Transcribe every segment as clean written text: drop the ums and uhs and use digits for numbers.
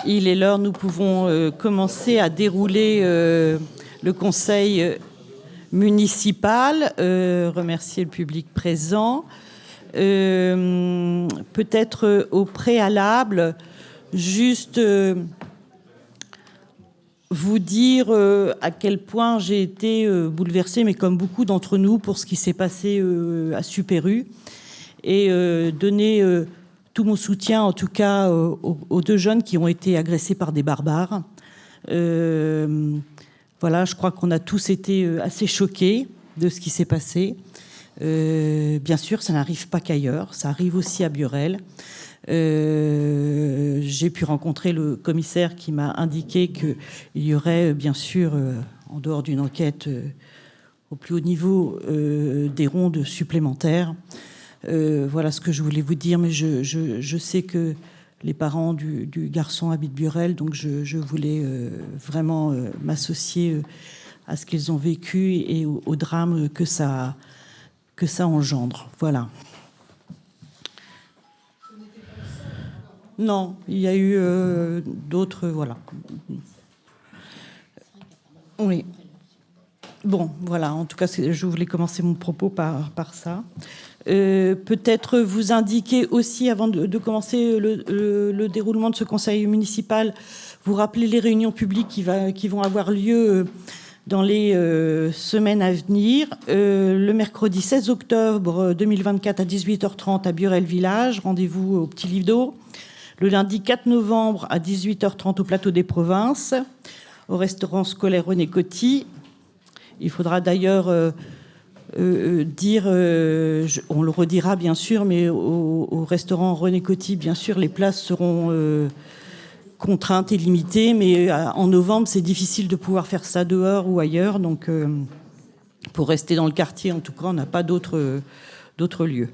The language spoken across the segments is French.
Il est l'heure, nous pouvons commencer à dérouler le conseil municipal, remercier le public présent. Peut-être au préalable, juste vous dire à quel point j'ai été bouleversée, mais comme beaucoup d'entre nous, pour ce qui s'est passé à Super U, et donner tout mon soutien, en tout cas, aux deux jeunes qui ont été agressés par des barbares. Voilà, je crois qu'on a tous été assez choqués de ce qui s'est passé. Bien sûr, ça n'arrive pas qu'ailleurs, ça arrive aussi à Burel. J'ai pu rencontrer le commissaire qui m'a indiqué qu'il y aurait, bien sûr, en dehors d'une enquête au plus haut niveau, des rondes supplémentaires. Voilà ce que je voulais vous dire, mais je sais que les parents du garçon habitent Burel, donc je voulais vraiment m'associer à ce qu'ils ont vécu et au drame que ça engendre. Voilà. Non, il y a eu d'autres... Voilà. Oui. Bon, voilà. En tout cas, je voulais commencer mon propos par ça. Peut-être vous indiquer aussi, avant de commencer le déroulement de ce conseil municipal, vous rappeler les réunions publiques qui vont avoir lieu dans les semaines à venir. Le mercredi 16 octobre 2024 à 18h30 à Burel Village, rendez-vous au Petit Livre d'Eau. Le lundi 4 novembre à 18h30 au Plateau des Provinces, au restaurant scolaire René Coty. Il faudra d'ailleurs dire, on le redira bien sûr, mais au restaurant René Coty, bien sûr, les places seront contraintes et limitées, mais en novembre, c'est difficile de pouvoir faire ça dehors ou ailleurs. Donc, pour rester dans le quartier, en tout cas, on n'a pas d'autres lieux.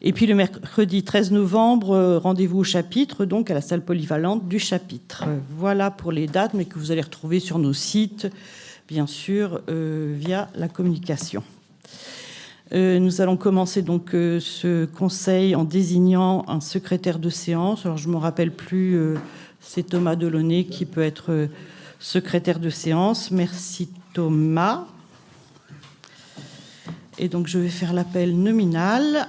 Et puis le mercredi 13 novembre, rendez-vous au chapitre, donc à la salle polyvalente du chapitre. Voilà pour les dates, mais que vous allez retrouver sur nos sites, bien sûr, via la communication. Nous allons commencer donc ce conseil en désignant un secrétaire de séance. Alors je ne me rappelle plus, c'est Thomas Delaunay qui peut être secrétaire de séance. Merci Thomas. Et donc je vais faire l'appel nominal.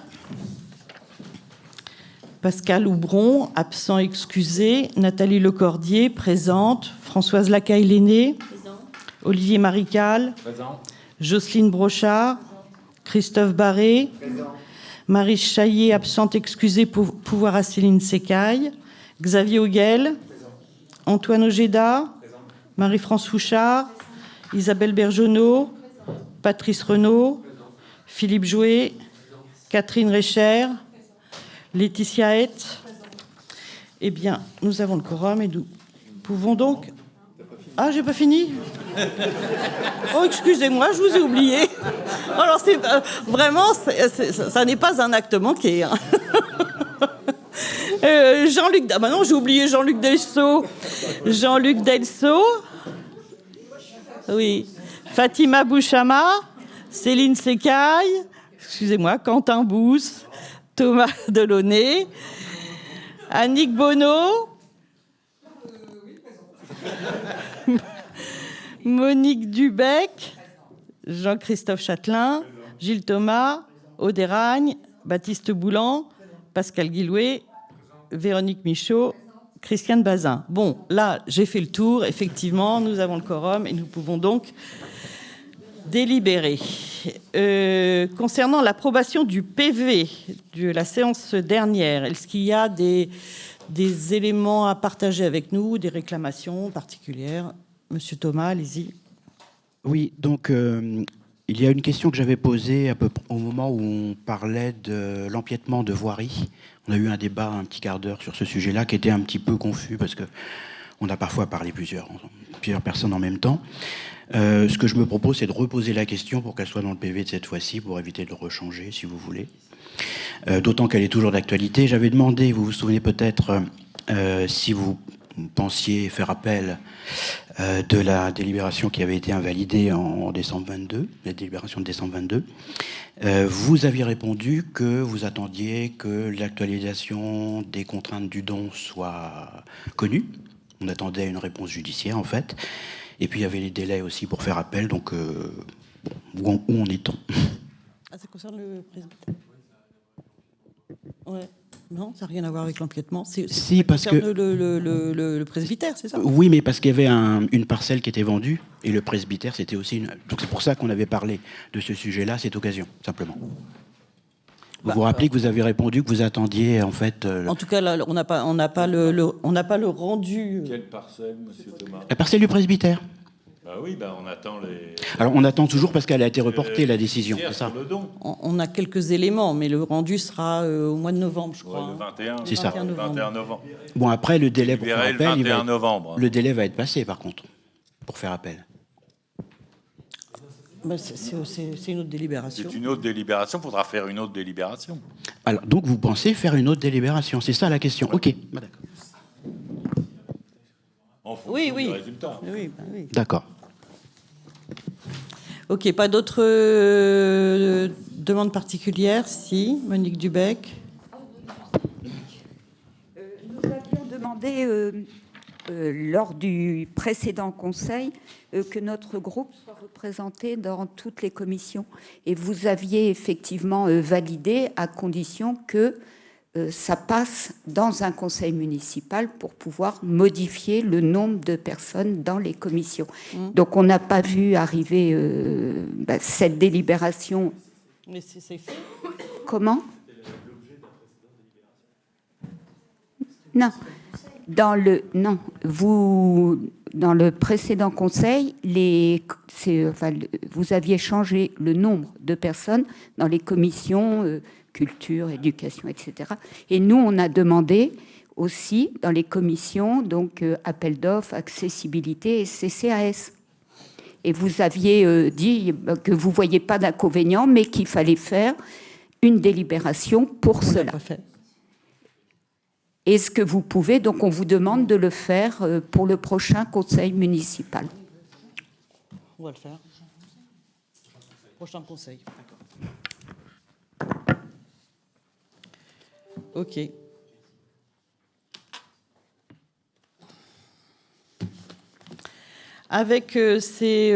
Pascal Houbron, absent excusé. Nathalie Lecordier, présente. Françoise Lacaille-Lenné. Olivier Marical. Présent. Jocelyne Brochard. Christophe Barré. Présent. Marie Chaillet, absente excusée, pour pouvoir à Céline Secaille. Xavier Auguel. Présent. Antoine Ojeda. Présent. Marie-France Fouchard. Isabelle Bergenot. Présent. Patrice Renaud. Présent. Philippe Jouet. Présent. Catherine Récher. Laetitia Hett. Eh bien, nous avons le quorum et nous pouvons donc... Ah, j'ai pas fini. Oh, excusez-moi, je vous ai oublié. Alors, c'est vraiment, ça n'est pas un acte manqué. Hein. Jean-Luc... Ah bah non, j'ai oublié Jean-Luc Delceau. Jean-Luc Delceau. Oui. Fatima Bouchama. Céline Secaille. Excusez-moi, Quentin Bousse. Thomas Delaunay, Annick Bonneau, Monique Dubec, Jean-Christophe Châtelain, Gilles Thomas, Aude Ragne, Baptiste Boulan, Pascal Guillouet, Véronique Michaud, Christiane Bazin. Bon, là, j'ai fait le tour. Effectivement, nous avons le quorum et nous pouvons donc délibérer. Concernant l'approbation du PV de la séance dernière, est-ce qu'il y a des éléments à partager avec nous, des réclamations particulières? Monsieur Thomas, allez-y. Oui, donc il y a une question que j'avais posée au moment où on parlait de l'empiètement de voirie. On a eu un débat un petit quart d'heure sur ce sujet-là qui était un petit peu confus parce qu'on a parfois parlé plusieurs personnes en même temps. Ce que je me propose, c'est de reposer la question pour qu'elle soit dans le PV de cette fois-ci, pour éviter de le rechanger, si vous voulez. D'autant qu'elle est toujours d'actualité. J'avais demandé, vous vous souvenez peut-être, si vous pensiez faire appel de la délibération qui avait été invalidée en décembre 22, la délibération de décembre 22. Vous aviez répondu que vous attendiez que l'actualisation des contraintes du don soit connue. On attendait une réponse judiciaire, en fait. Et puis, il y avait les délais aussi pour faire appel. Donc, où en est-on? Ah, ça concerne le presbytère. Ouais. Non, ça n'a rien à voir avec l'empiètement. Si, parce que le presbytère, c'est ça? Oui, mais parce qu'il y avait une parcelle qui était vendue, et le presbytère, c'était aussi une... Donc c'est pour ça qu'on avait parlé de ce sujet-là à cette occasion, simplement. Vous vous rappelez que vous avez répondu que vous attendiez, en fait... En tout cas, là, on n'a pas le rendu... Quelle parcelle, monsieur Thomas? La parcelle du presbytère. Bah oui, on attend les... Alors, on attend toujours parce qu'elle a été reportée, la décision, c'est ça? Le don. On a quelques éléments, mais le rendu sera au mois de novembre, je crois. Ouais, le 21, c'est ça. Le 21 novembre. Bon, après, le délai pour faire appel... Le 21 novembre. Le délai va être passé, par contre, pour faire appel. C'est une autre délibération. C'est une autre délibération, il faudra faire une autre délibération. Alors, donc, vous pensez faire une autre délibération, c'est ça la question? Ouais. Ok, bah, d'accord. En fonction Oui. du résultat. Oui. D'accord. Ok, pas d'autres demandes particulières? Si, Monique Dubec. Nous avions demandé, lors du précédent conseil, que notre groupe soit représenté dans toutes les commissions. Et vous aviez effectivement validé à condition que ça passe dans un conseil municipal pour pouvoir modifier le nombre de personnes dans les commissions. Donc on n'a pas vu arriver cette délibération. Mais c'est fait. Comment? Non. Dans le précédent conseil, vous aviez changé le nombre de personnes dans les commissions culture, éducation, etc. Et nous, on a demandé aussi dans les commissions, donc appel d'offres, accessibilité et CCAS. Et vous aviez dit que vous ne voyiez pas d'inconvénient, mais qu'il fallait faire une délibération pour cela. Est-ce que vous pouvez, donc on vous demande de le faire pour le prochain conseil municipal. On va le faire. Prochain conseil. Ok. Avec ces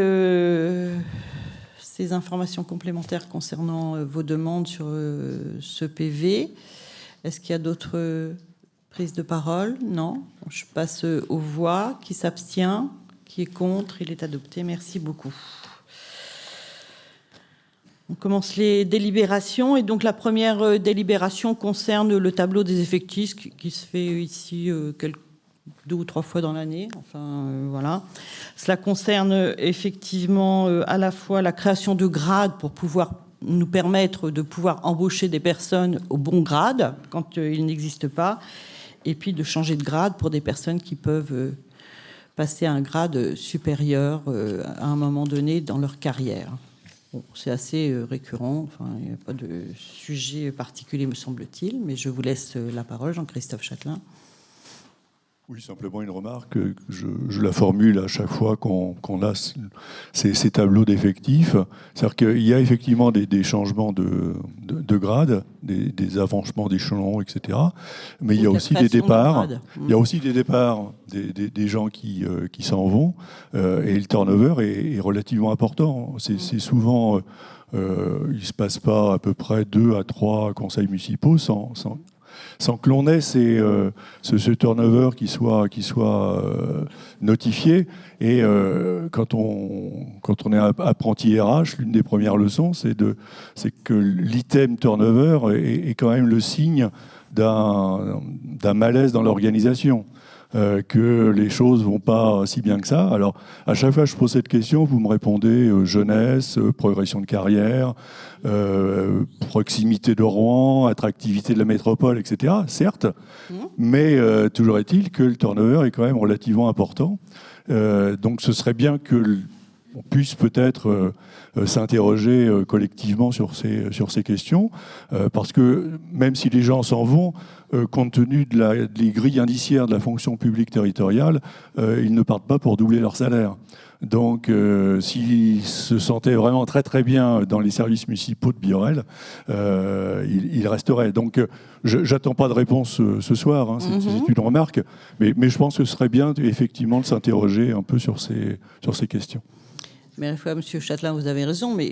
informations complémentaires concernant vos demandes sur ce PV, est-ce qu'il y a d'autres prises de parole? Non. Je passe aux voix. Qui s'abstient? Qui est contre? Il est adopté. Merci beaucoup. On commence les délibérations. Et donc, la première délibération concerne le tableau des effectifs qui se fait ici 2 ou 3 fois dans l'année. Enfin, voilà. Cela concerne effectivement à la fois la création de grades pour pouvoir nous permettre de pouvoir embaucher des personnes au bon grade quand il n'existe pas, et puis de changer de grade pour des personnes qui peuvent passer à un grade supérieur à un moment donné dans leur carrière. Bon, c'est assez récurrent, enfin, il n'y a pas de sujet particulier, me semble-t-il, mais je vous laisse la parole, Jean-Christophe Châtelain. Oui, simplement une remarque que je la formule à chaque fois qu'on a ces tableaux d'effectifs. C'est-à-dire qu'il y a effectivement des changements de grade, des avancements d'échelons, etc. Mais il y a aussi des départs. Il y a aussi des départs des gens qui s'en vont. Et le turnover est relativement important. C'est souvent... il ne se passe pas à peu près 2 à 3 conseils municipaux sans que l'on ait ce turnover qui soit notifié. Et quand on est apprenti RH, l'une des premières leçons, c'est que l'item turnover est quand même le signe d'un malaise dans l'organisation. Que les choses vont pas si bien que ça. Alors, à chaque fois que je pose cette question, vous me répondez jeunesse, progression de carrière, proximité de Rouen, attractivité de la métropole, etc. Certes, mais toujours est-il que le turnover est quand même relativement important. Donc, ce serait bien que on puisse peut-être s'interroger collectivement sur ces questions, parce que même si les gens s'en vont, compte tenu des grilles indiciaires de la fonction publique territoriale, ils ne partent pas pour doubler leur salaire. Donc, s'ils se sentaient vraiment très très bien dans les services municipaux de Biorel, ils resteraient. Donc, j'attends pas de réponse ce soir, hein, c'est une remarque, mais je pense que ce serait bien effectivement de s'interroger un peu sur ces questions. Mais à la fois, M. Chatelain, vous avez raison, mais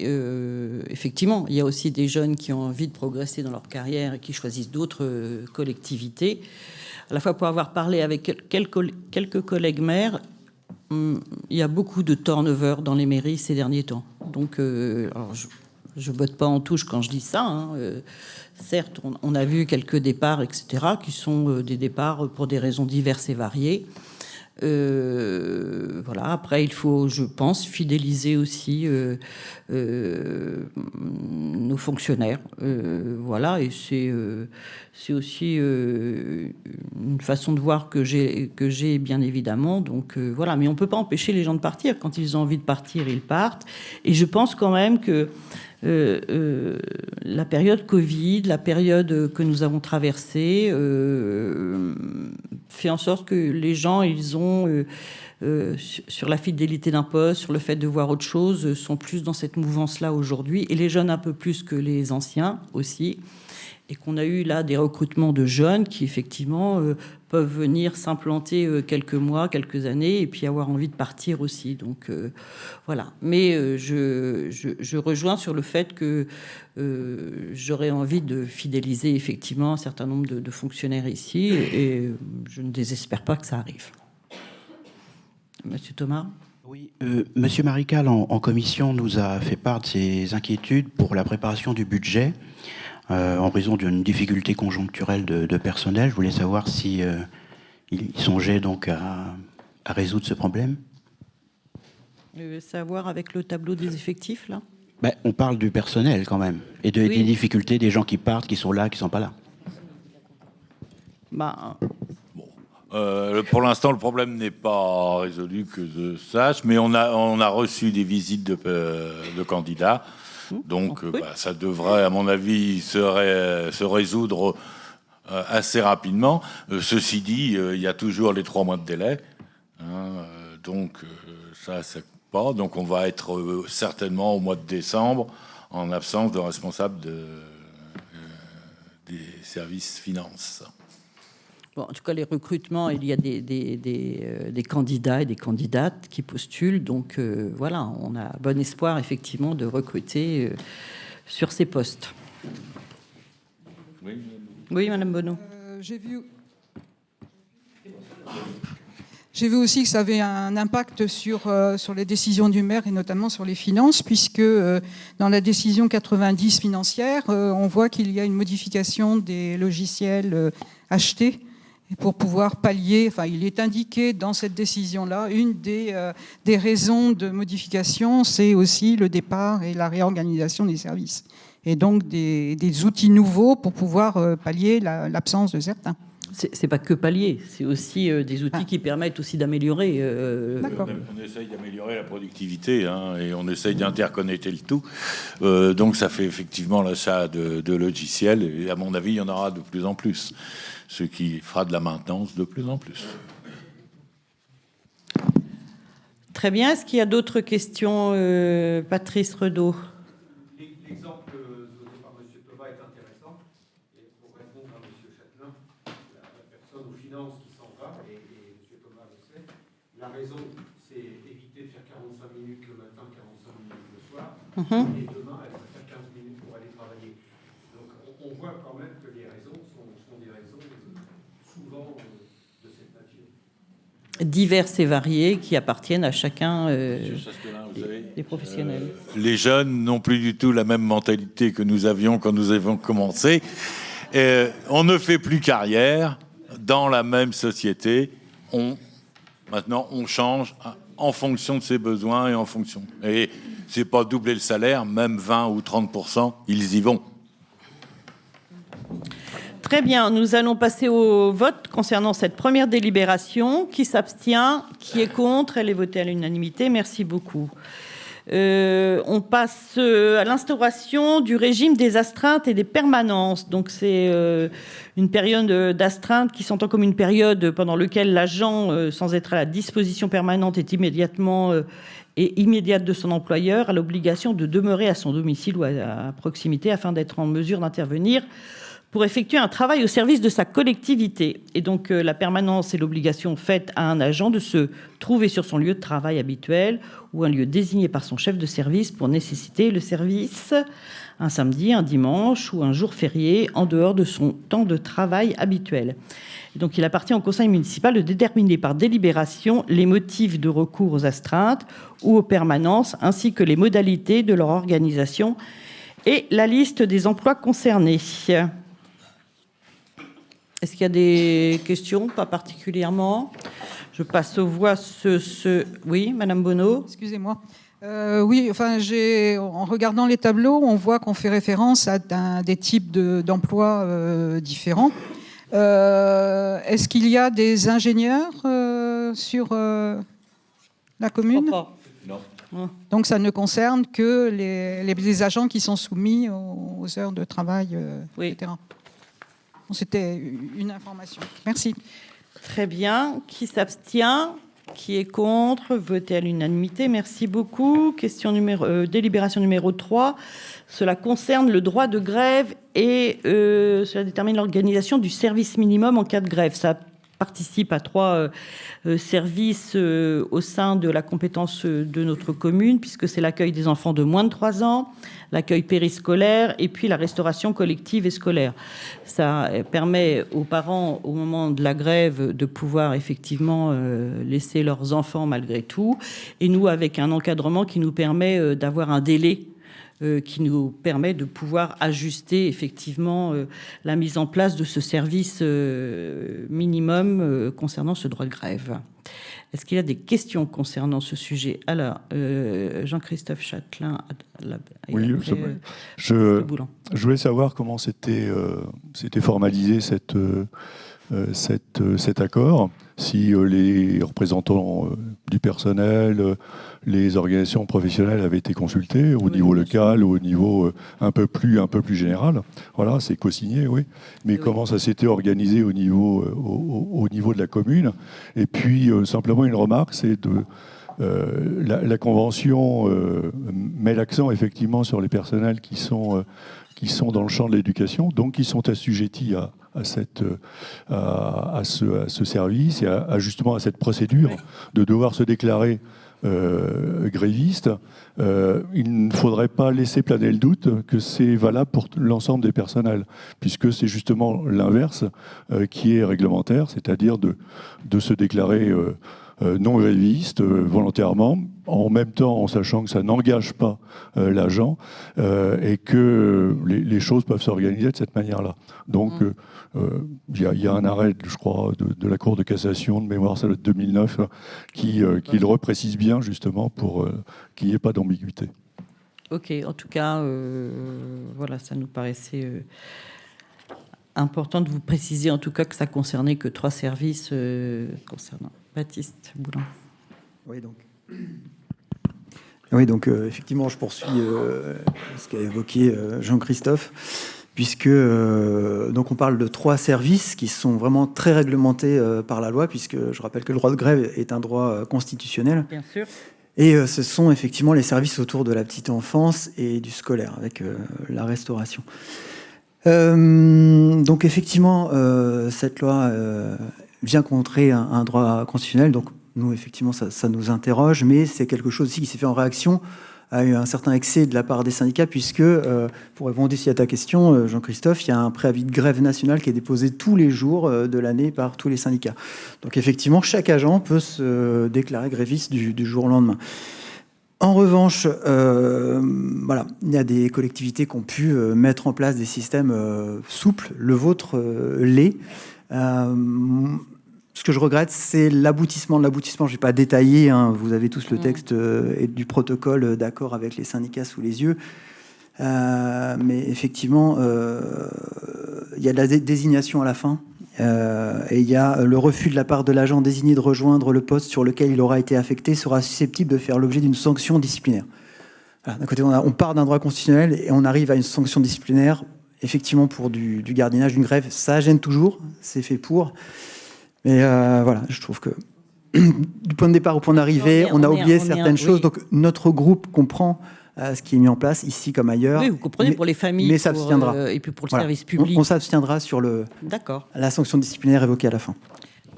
effectivement, il y a aussi des jeunes qui ont envie de progresser dans leur carrière et qui choisissent d'autres collectivités. À la fois, pour avoir parlé avec quelques collègues maires, il y a beaucoup de turnover dans les mairies ces derniers temps. Donc, alors je botte pas en touche quand je dis ça. Hein. Certes, on a vu quelques départs, etc., qui sont des départs pour des raisons diverses et variées. Voilà. Après, il faut, je pense, fidéliser aussi nos fonctionnaires. Voilà, et c'est aussi une façon de voir que j'ai bien évidemment. Donc voilà, mais on peut pas empêcher les gens de partir. Quand ils ont envie de partir, ils partent. Et je pense quand même que la période Covid, la période que nous avons traversée, fait en sorte que les gens, ils ont, sur la fidélité d'un poste, sur le fait de voir autre chose, sont plus dans cette mouvance-là aujourd'hui. Et les jeunes un peu plus que les anciens aussi. Et qu'on a eu là des recrutements de jeunes qui, effectivement, peuvent venir s'implanter quelques mois, quelques années, et puis avoir envie de partir aussi. Donc, voilà. Mais je rejoins sur le fait que j'aurais envie de fidéliser, effectivement, un certain nombre de fonctionnaires ici, et je ne désespère pas que ça arrive. Monsieur Thomas ? Oui, Monsieur Marical, en commission, nous a fait part de ses inquiétudes pour la préparation du budget. En raison d'une difficulté conjoncturelle de personnel. Je voulais savoir si il songeait donc à résoudre ce problème. Savoir avec le tableau des effectifs, là ? Ben, on parle du personnel quand même, et des difficultés des gens qui partent, qui sont là, qui ne sont pas là. Pour l'instant, le problème n'est pas résolu que je sache, mais on a reçu des visites de candidats. Donc, ça devrait, à mon avis, se résoudre assez rapidement. Ceci dit, il y a toujours les 3 mois de délai. Hein, donc, ça, c'est pas. Donc, on va être certainement au mois de décembre en absence de responsable des services finances. Bon, en tout cas, les recrutements, il y a des candidats et des candidates qui postulent. Donc, voilà, on a bon espoir, effectivement, de recruter sur ces postes. Oui, Madame Bonneau. J'ai vu aussi que ça avait un impact sur les décisions du maire et notamment sur les finances, puisque dans la décision 90 financière, on voit qu'il y a une modification des logiciels achetés pour pouvoir pallier, enfin il est indiqué dans cette décision-là, une des raisons de modification, c'est aussi le départ et la réorganisation des services. Et donc des outils nouveaux pour pouvoir pallier l'absence de certains. C'est pas que pallier, c'est aussi des outils qui permettent aussi d'améliorer. D'accord. On essaye d'améliorer la productivité, hein, et on essaye d'interconnecter le tout. Donc ça fait effectivement l'achat de logiciels, et à mon avis, il y en aura de plus en plus, ce qui fera de la maintenance de plus en plus. Très bien. Est-ce qu'il y a d'autres questions, Patrice Redeau? L'exemple donné par M. Thomas est intéressant. Et pour répondre à M. Chatelain, la personne aux finances qui s'en va, et M. Thomas le sait, la raison, c'est éviter de faire 45 minutes le matin, 45 minutes le soir, et demain, elle va faire 15 minutes pour aller travailler. Donc on voit quand même que les raisons sont des raisons souvent de cette nature. Diverses et variées qui appartiennent à chacun des professionnels. Les jeunes n'ont plus du tout la même mentalité que nous avions quand nous avons commencé. On ne fait plus carrière dans la même société. Maintenant, on change en fonction de ses besoins et en fonction. Et c'est pas doubler le salaire, même 20 ou 30%, ils y vont. Très bien, nous allons passer au vote concernant cette première délibération. Qui s'abstient? Qui est contre? Elle est votée à l'unanimité. Merci beaucoup. On passe à l'instauration du régime des astreintes et des permanences. Donc c'est une période d'astreinte qui s'entend comme une période pendant laquelle l'agent, sans être à la disposition permanente, est immédiate de son employeur, a l'obligation de demeurer à son domicile ou à proximité afin d'être en mesure d'intervenir pour effectuer un travail au service de sa collectivité. Et donc la permanence est l'obligation faite à un agent de se trouver sur son lieu de travail habituel ou un lieu désigné par son chef de service pour nécessiter le service un samedi, un dimanche ou un jour férié en dehors de son temps de travail habituel. Et donc il appartient au conseil municipal de déterminer par délibération les motifs de recours aux astreintes ou aux permanences ainsi que les modalités de leur organisation et la liste des emplois concernés. Est-ce qu'il y a des questions? Pas particulièrement. Je passe aux voix Oui, Madame Bonneau. Excusez-moi. Oui, enfin, en regardant les tableaux, on voit qu'on fait référence à des types d'emplois différents. Est-ce qu'il y a des ingénieurs sur la commune? Non. Donc ça ne concerne que les agents qui sont soumis aux heures de travail, etc. C'était une information. Merci. Très bien. Qui s'abstient? Qui est contre? Voté à l'unanimité. Merci beaucoup. Délibération numéro 3. Cela concerne le droit de grève et cela détermine l'organisation du service minimum en cas de grève. Ça participe à 3 services au sein de la compétence de notre commune, puisque c'est l'accueil des enfants de moins de 3 ans, l'accueil périscolaire et puis la restauration collective et scolaire. Ça permet aux parents, au moment de la grève, de pouvoir effectivement laisser leurs enfants malgré tout. Et nous, avec un encadrement qui nous permet d'avoir un délai qui nous permet de pouvoir ajuster effectivement la mise en place de ce service minimum concernant ce droit de grève. Est-ce qu'il y a des questions concernant ce sujet? Alors, Jean-Christophe Châtelain. Oui, je voulais savoir comment c'était formalisé cet accord, si les représentants du personnel, les organisations professionnelles avaient été consultées au niveau local ou au niveau un peu plus général. Voilà, c'est co-signé, oui. Mais comment ça s'était organisé au niveau de la commune? Et puis, simplement une remarque, c'est la Convention met l'accent effectivement sur les personnels qui sont dans le champ de l'éducation, donc qui sont assujettis à ce service et justement à cette procédure de devoir se déclarer gréviste. Il ne faudrait pas laisser planer le doute que c'est valable pour l'ensemble des personnels, puisque c'est justement l'inverse qui est réglementaire, c'est-à-dire de se déclarer non gréviste volontairement, en même temps en sachant que ça n'engage pas l'agent et que les choses peuvent s'organiser de cette manière-là. Donc il y a un arrêt, je crois, de la Cour de cassation de mémoire, ça date de 2009, qui le reprécise bien justement pour qu'il n'y ait pas d'ambiguïté. Ok, en tout cas, voilà, ça nous paraissait important de vous préciser en tout cas que ça concernait que 3 services concernant. Baptiste Boulin. Oui, donc effectivement, je poursuis ce qu'a évoqué Jean-Christophe, puisque donc on parle de 3 services qui sont vraiment très réglementés par la loi, puisque je rappelle que le droit de grève est un droit constitutionnel. Bien sûr. Et ce sont effectivement les services autour de la petite enfance et du scolaire, avec la restauration. Donc effectivement, cette loi vient contrer un droit constitutionnel. Donc nous, effectivement, ça nous interroge, mais c'est quelque chose aussi qui s'est fait en réaction à un certain excès de la part des syndicats, puisque, pour répondre ici à ta question, Jean-Christophe, il y a un préavis de grève nationale qui est déposé tous les jours de l'année par tous les syndicats. Donc effectivement, chaque agent peut se déclarer gréviste du jour au lendemain. En revanche, voilà, il y a des collectivités qui ont pu mettre en place des systèmes souples. Le vôtre l'est. Ce que je regrette, c'est l'aboutissement. L'aboutissement, je ne vais pas détailler, hein, vous avez tous le texte et du protocole d'accord avec les syndicats sous les yeux. Mais effectivement, il y a de la désignation à la fin. Et il y a le refus de la part de l'agent désigné de rejoindre le poste sur lequel il aura été affecté sera susceptible de faire l'objet d'une sanction disciplinaire. Voilà, d'un côté, on part d'un droit constitutionnel et on arrive à une sanction disciplinaire. Effectivement, pour du gardiennage, d'une grève, ça gêne toujours, c'est fait pour. Mais voilà, je trouve que du point de départ au point d'arrivée, on a oublié certaines choses. Donc notre groupe comprend ce qui est mis en place ici comme ailleurs. Oui, vous comprenez, pour les familles, mais s'abstiendra. Et puis pour le Voilà. service public. On s'abstiendra sur la sanction disciplinaire évoquée à la fin.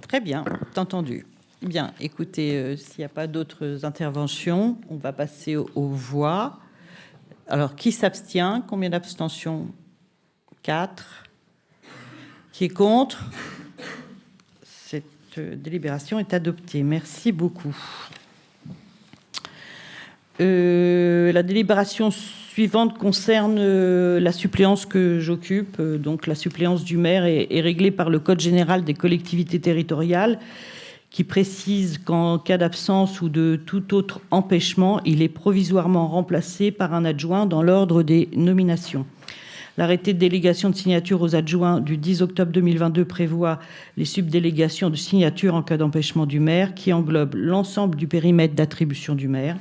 Très bien, entendu. Bien, écoutez, s'il n'y a pas d'autres interventions, on va passer aux voix. Alors, qui s'abstient? Combien d'abstentions? 4. Qui est contre? Cette délibération est adoptée. Merci beaucoup. La délibération suivante concerne la suppléance que j'occupe. Donc, la suppléance du maire est réglée par le Code général des collectivités territoriales, qui précise qu'en cas d'absence ou de tout autre empêchement, il est provisoirement remplacé par un adjoint dans l'ordre des nominations. L'arrêté de délégation de signature aux adjoints du 10 octobre 2022 prévoit les subdélégations de signature en cas d'empêchement du maire, qui englobe l'ensemble du périmètre d'attribution du maire.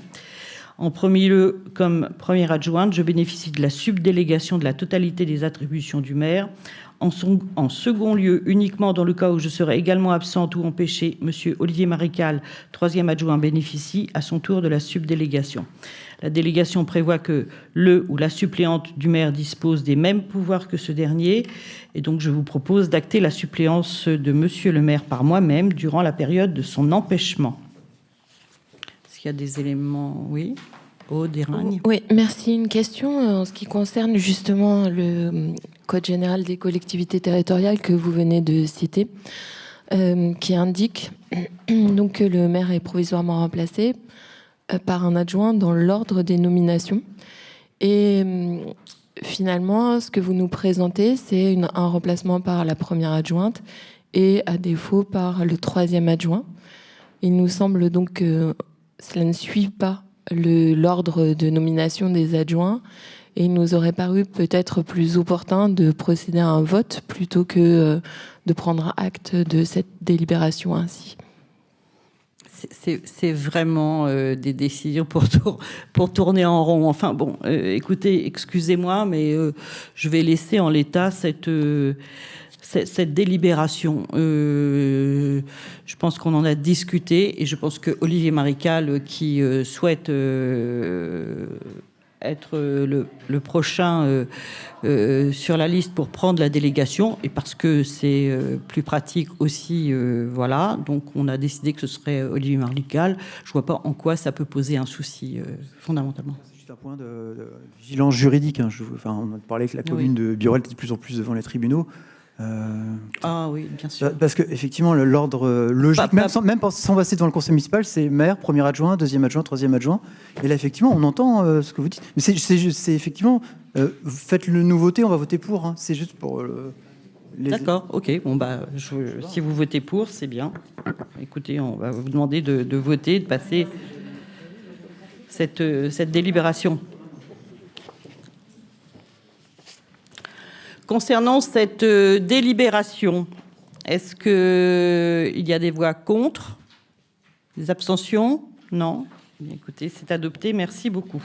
En premier lieu, comme première adjointe, je bénéficie de la subdélégation de la totalité des attributions du maire. En second lieu, uniquement dans le cas où je serai également absente ou empêchée, M. Olivier Marical, troisième adjoint, bénéficie à son tour de la subdélégation. La délégation prévoit que le ou la suppléante du maire dispose des mêmes pouvoirs que ce dernier. Et donc, je vous propose d'acter la suppléance de M. le maire par moi-même durant la période de son empêchement. Est-ce qu'il y a des éléments? Oui. Aude Eragne. Oui, merci. Une question en ce qui concerne justement le Code général des collectivités territoriales que vous venez de citer, qui indique donc que le maire est provisoirement remplacé par un adjoint dans l'ordre des nominations. Et finalement, ce que vous nous présentez, c'est un remplacement par la première adjointe et à défaut par le troisième adjoint. Il nous semble donc que cela ne suit pas l'ordre de nomination des adjoints, et il nous aurait paru peut-être plus opportun de procéder à un vote plutôt que de prendre acte de cette délibération ainsi. C'est vraiment des décisions pour tourner en rond. Enfin bon, écoutez, excusez-moi, mais je vais laisser en l'état cette délibération. Je pense qu'on en a discuté et je pense que Olivier Marical, qui souhaite être le prochain sur la liste pour prendre la délégation, et parce que c'est plus pratique aussi, voilà, donc on a décidé que ce serait Olivier Marical. Je vois pas en quoi ça peut poser un souci fondamentalement. C'est juste un point de vigilance juridique. Hein. On a parlé que la commune de Biorel est de plus en plus devant les tribunaux. Ah oui, bien sûr. Parce que effectivement, l'ordre logique, même sans passer devant le conseil municipal, c'est maire, premier adjoint, deuxième adjoint, troisième adjoint. Et là, effectivement, on entend ce que vous dites. Mais c'est effectivement, faites-le-nous voter, on va voter pour. Hein. C'est juste pour. D'accord, ok. Bon si vous votez pour, c'est bien. Écoutez, on va vous demander de voter, de passer cette délibération. Concernant cette délibération, est-ce qu'il y a des voix contre? Des abstentions? Non. Bien, écoutez, c'est adopté. Merci beaucoup.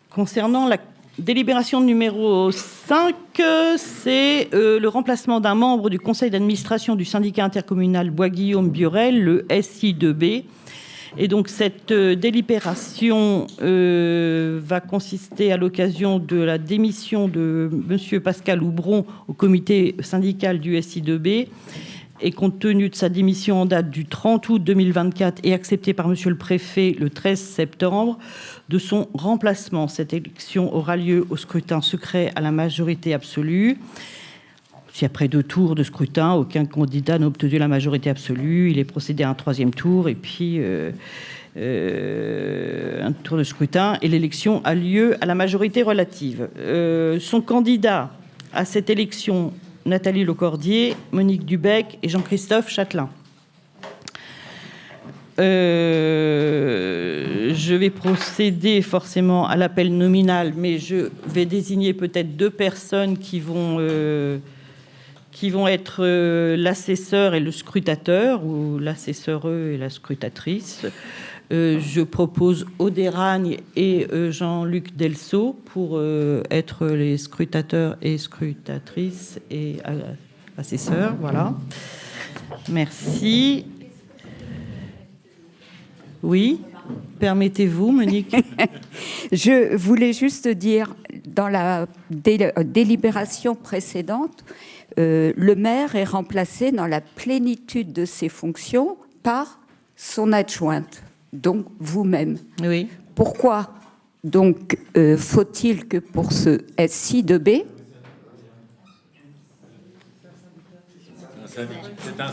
Concernant la délibération numéro 5, c'est le remplacement d'un membre du conseil d'administration du syndicat intercommunal Bois-Guillaume-Biorel, le SI2B. Et donc cette délibération va consister à l'occasion de la démission de monsieur Pascal Houbron au comité syndical du SI2B, et compte tenu de sa démission en date du 30 août 2024 et acceptée par monsieur le préfet le 13 septembre, de son remplacement. Cette élection aura lieu au scrutin secret à la majorité absolue. Si après 2 tours de scrutin, aucun candidat n'a obtenu la majorité absolue, il est procédé à un 3e tour et puis un tour de scrutin, et l'élection a lieu à la majorité relative. Son candidat à cette élection, Nathalie Lecordier, Monique Dubec et Jean-Christophe Châtelain. Je vais procéder forcément à l'appel nominal, mais je vais désigner peut-être 2 personnes qui vont être l'assesseur et le scrutateur, ou l'assesseur et la scrutatrice. Je propose Aude Eragne et Jean-Luc Delceau pour être les scrutateurs et scrutatrices et assesseurs. Voilà. Merci. Oui, permettez-vous, Monique. Je voulais juste dire, dans la délibération précédente, le maire est remplacé dans la plénitude de ses fonctions par son adjointe, donc vous-même. Oui. Pourquoi donc faut-il que pour ce SI de B,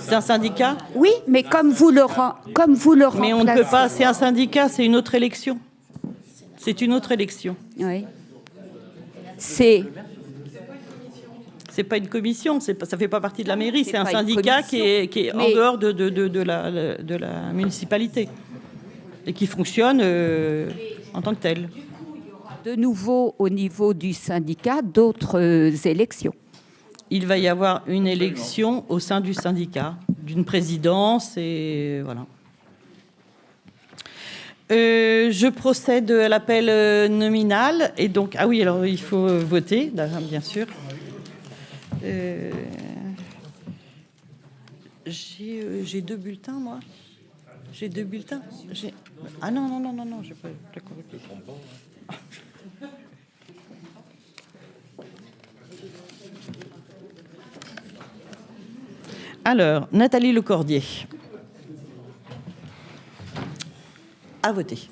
c'est un syndicat? oui, mais comme vous le remplacez. Mais on ne peut pas, c'est un syndicat, c'est une autre élection. C'est une autre élection. Oui. C'est pas une commission, ça fait pas partie de la mairie, c'est un pas une syndicat qui est mais- en dehors de la municipalité et qui fonctionne en tant que tel. de nouveau au niveau du syndicat d'autres élections. Il va y avoir une élection au sein du syndicat, d'une présidence et voilà. Je procède à l'appel nominal et donc ah oui, alors il faut voter, bien sûr. J'ai 2 bulletins, moi. J'ai 2 bulletins. Ah non, j'ai pas. D'accord. Alors, Nathalie Lecordier. À voter.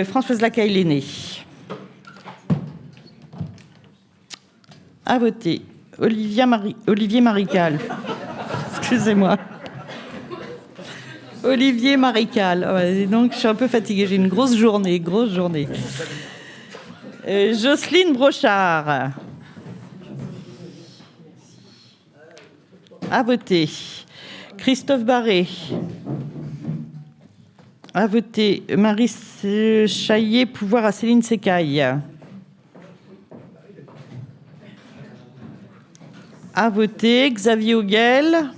Françoise Lacaille-Léné. À voter. Olivier Marical. Excusez-moi. Olivier Marical. Ouais, donc, je suis un peu fatiguée. J'ai une grosse journée. Jocelyne Brochard. À voter. Christophe Barré. À voter. Marie Chaillet, pouvoir à Céline Secaille. À voter. Xavier Auguel.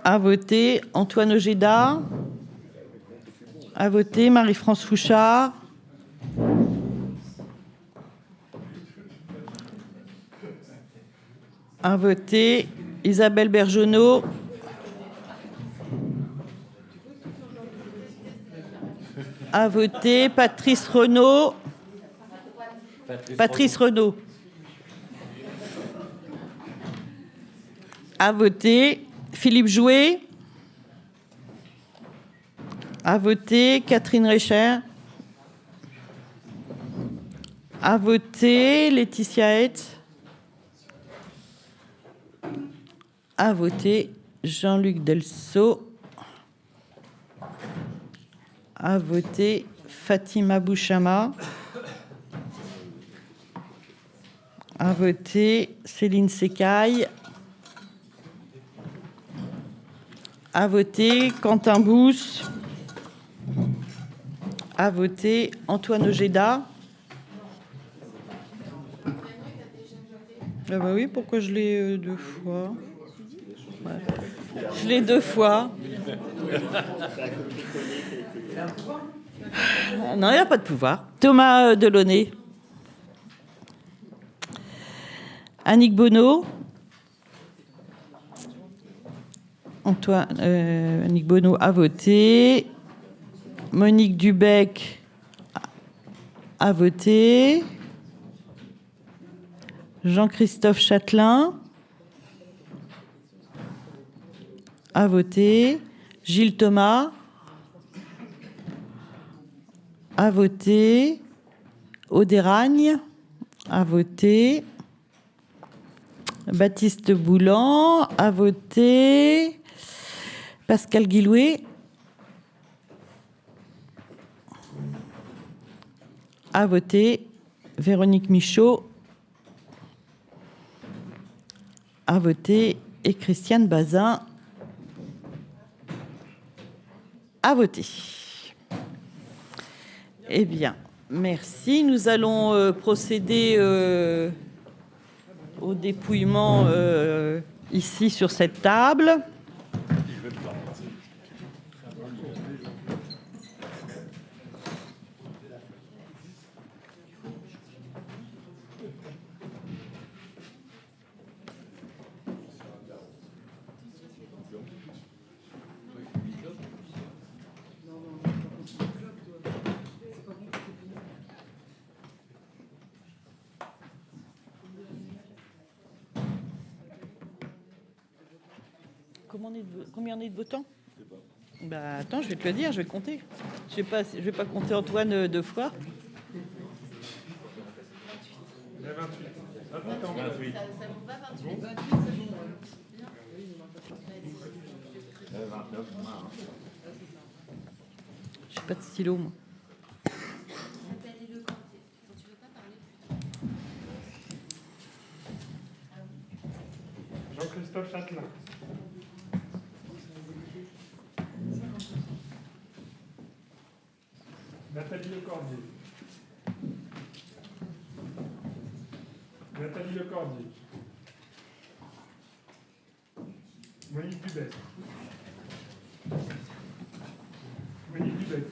À voter. Antoine Ojeda. À voter. Marie-France Fouchard. À voter. Isabelle Bergenot. À voter. Patrice Renaud. Patrice Renaud. À voter. Philippe Jouet. À voter. Catherine Recher. À voter. Laetitia Hetz. À voter. Jean-Luc Delceau. À voter. Fatima Bouchama. À voter. Céline Secaille. À voter. Quentin Bousse. À voter. Antoine Ojeda. Ah bah oui, pourquoi je l'ai 2 fois? Ouais. Je l'ai 2 fois. Non, il n'y a pas de pouvoir. Thomas Delaunay. Annick Bonneau. Annick Bonneau a voté. Monique Dubec a voté. Jean-Christophe Chatelain a voté. Gilles Thomas a voté. Aude Eragne a voté. Baptiste Boulan a voté. Pascal Guillouet a voté. Véronique Michaud a voté. Et Christiane Bazin a voté. Eh bien, merci. Nous allons procéder au dépouillement ici sur cette table. Combien on est de votants? Bah attends, je vais te le dire, je vais compter. Je vais pas compter Antoine deux fois. Il y a 28. Ça vous va 28? J'ai pas de stylo, moi. Jean-Christophe Châtelain. Nathalie Lecordier. Nathalie Lecordier. Monique Dubet. Monique Dubet.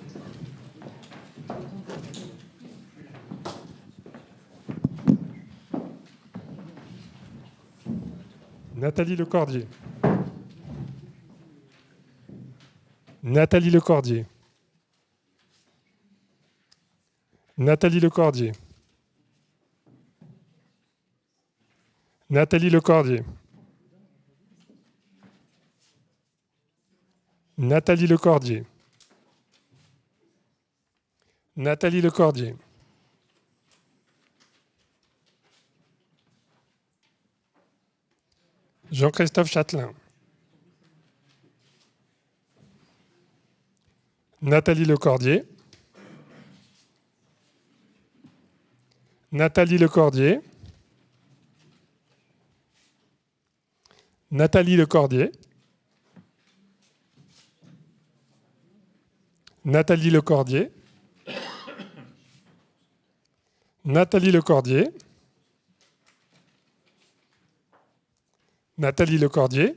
Nathalie Lecordier. Nathalie Lecordier. Nathalie Lecordier. Nathalie Lecordier. Nathalie Lecordier. Nathalie Lecordier. Jean-Christophe Châtelain. Nathalie Lecordier. Nathalie Lecordier. Nathalie Lecordier. Nathalie Lecordier. Nathalie Lecordier. Nathalie Lecordier.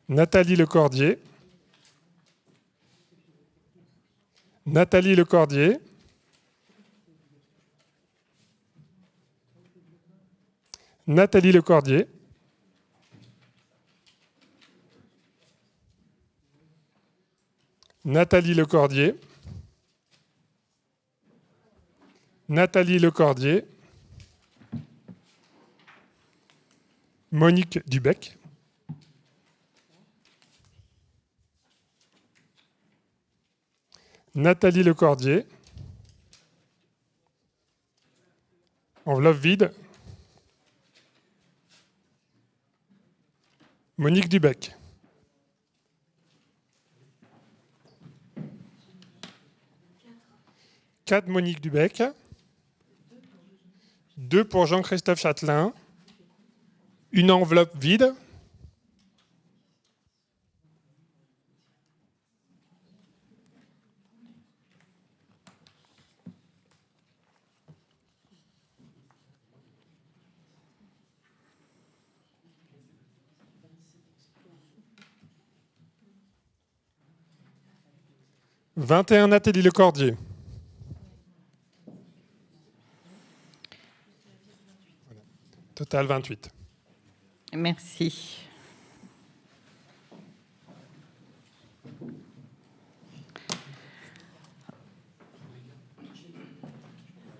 Nathalie Lecordier. Nathalie Lecordier. Nathalie Lecordier. Nathalie Lecordier. Nathalie Lecordier. Monique Dubec. Nathalie Lecordier. Enveloppe vide. Monique Dubec. Quatre Monique Dubec. 2 pour Jean-Christophe Châtelain. Une enveloppe vide. « 21 Nathalie Lecordier. » Total 28. Merci.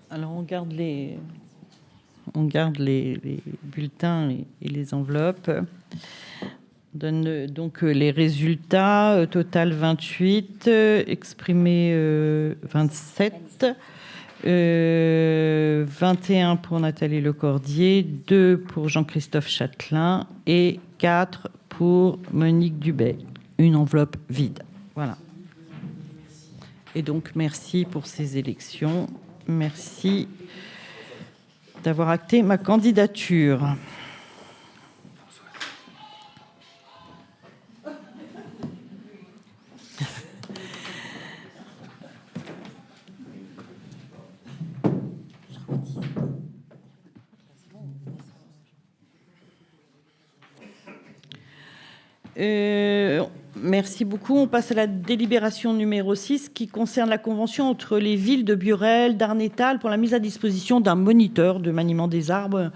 Alors on garde les bulletins et les enveloppes. On donne donc les résultats. Total 28, exprimé 27. 21 pour Nathalie Lecordier, 2 pour Jean-Christophe Châtelain et 4 pour Monique Dubet. Une enveloppe vide. Voilà. Et donc, merci pour ces élections. Merci d'avoir acté ma candidature. Merci beaucoup. On passe à la délibération numéro 6 qui concerne la convention entre les villes de Burel, d'Arnétal pour la mise à disposition d'un moniteur de maniement des armes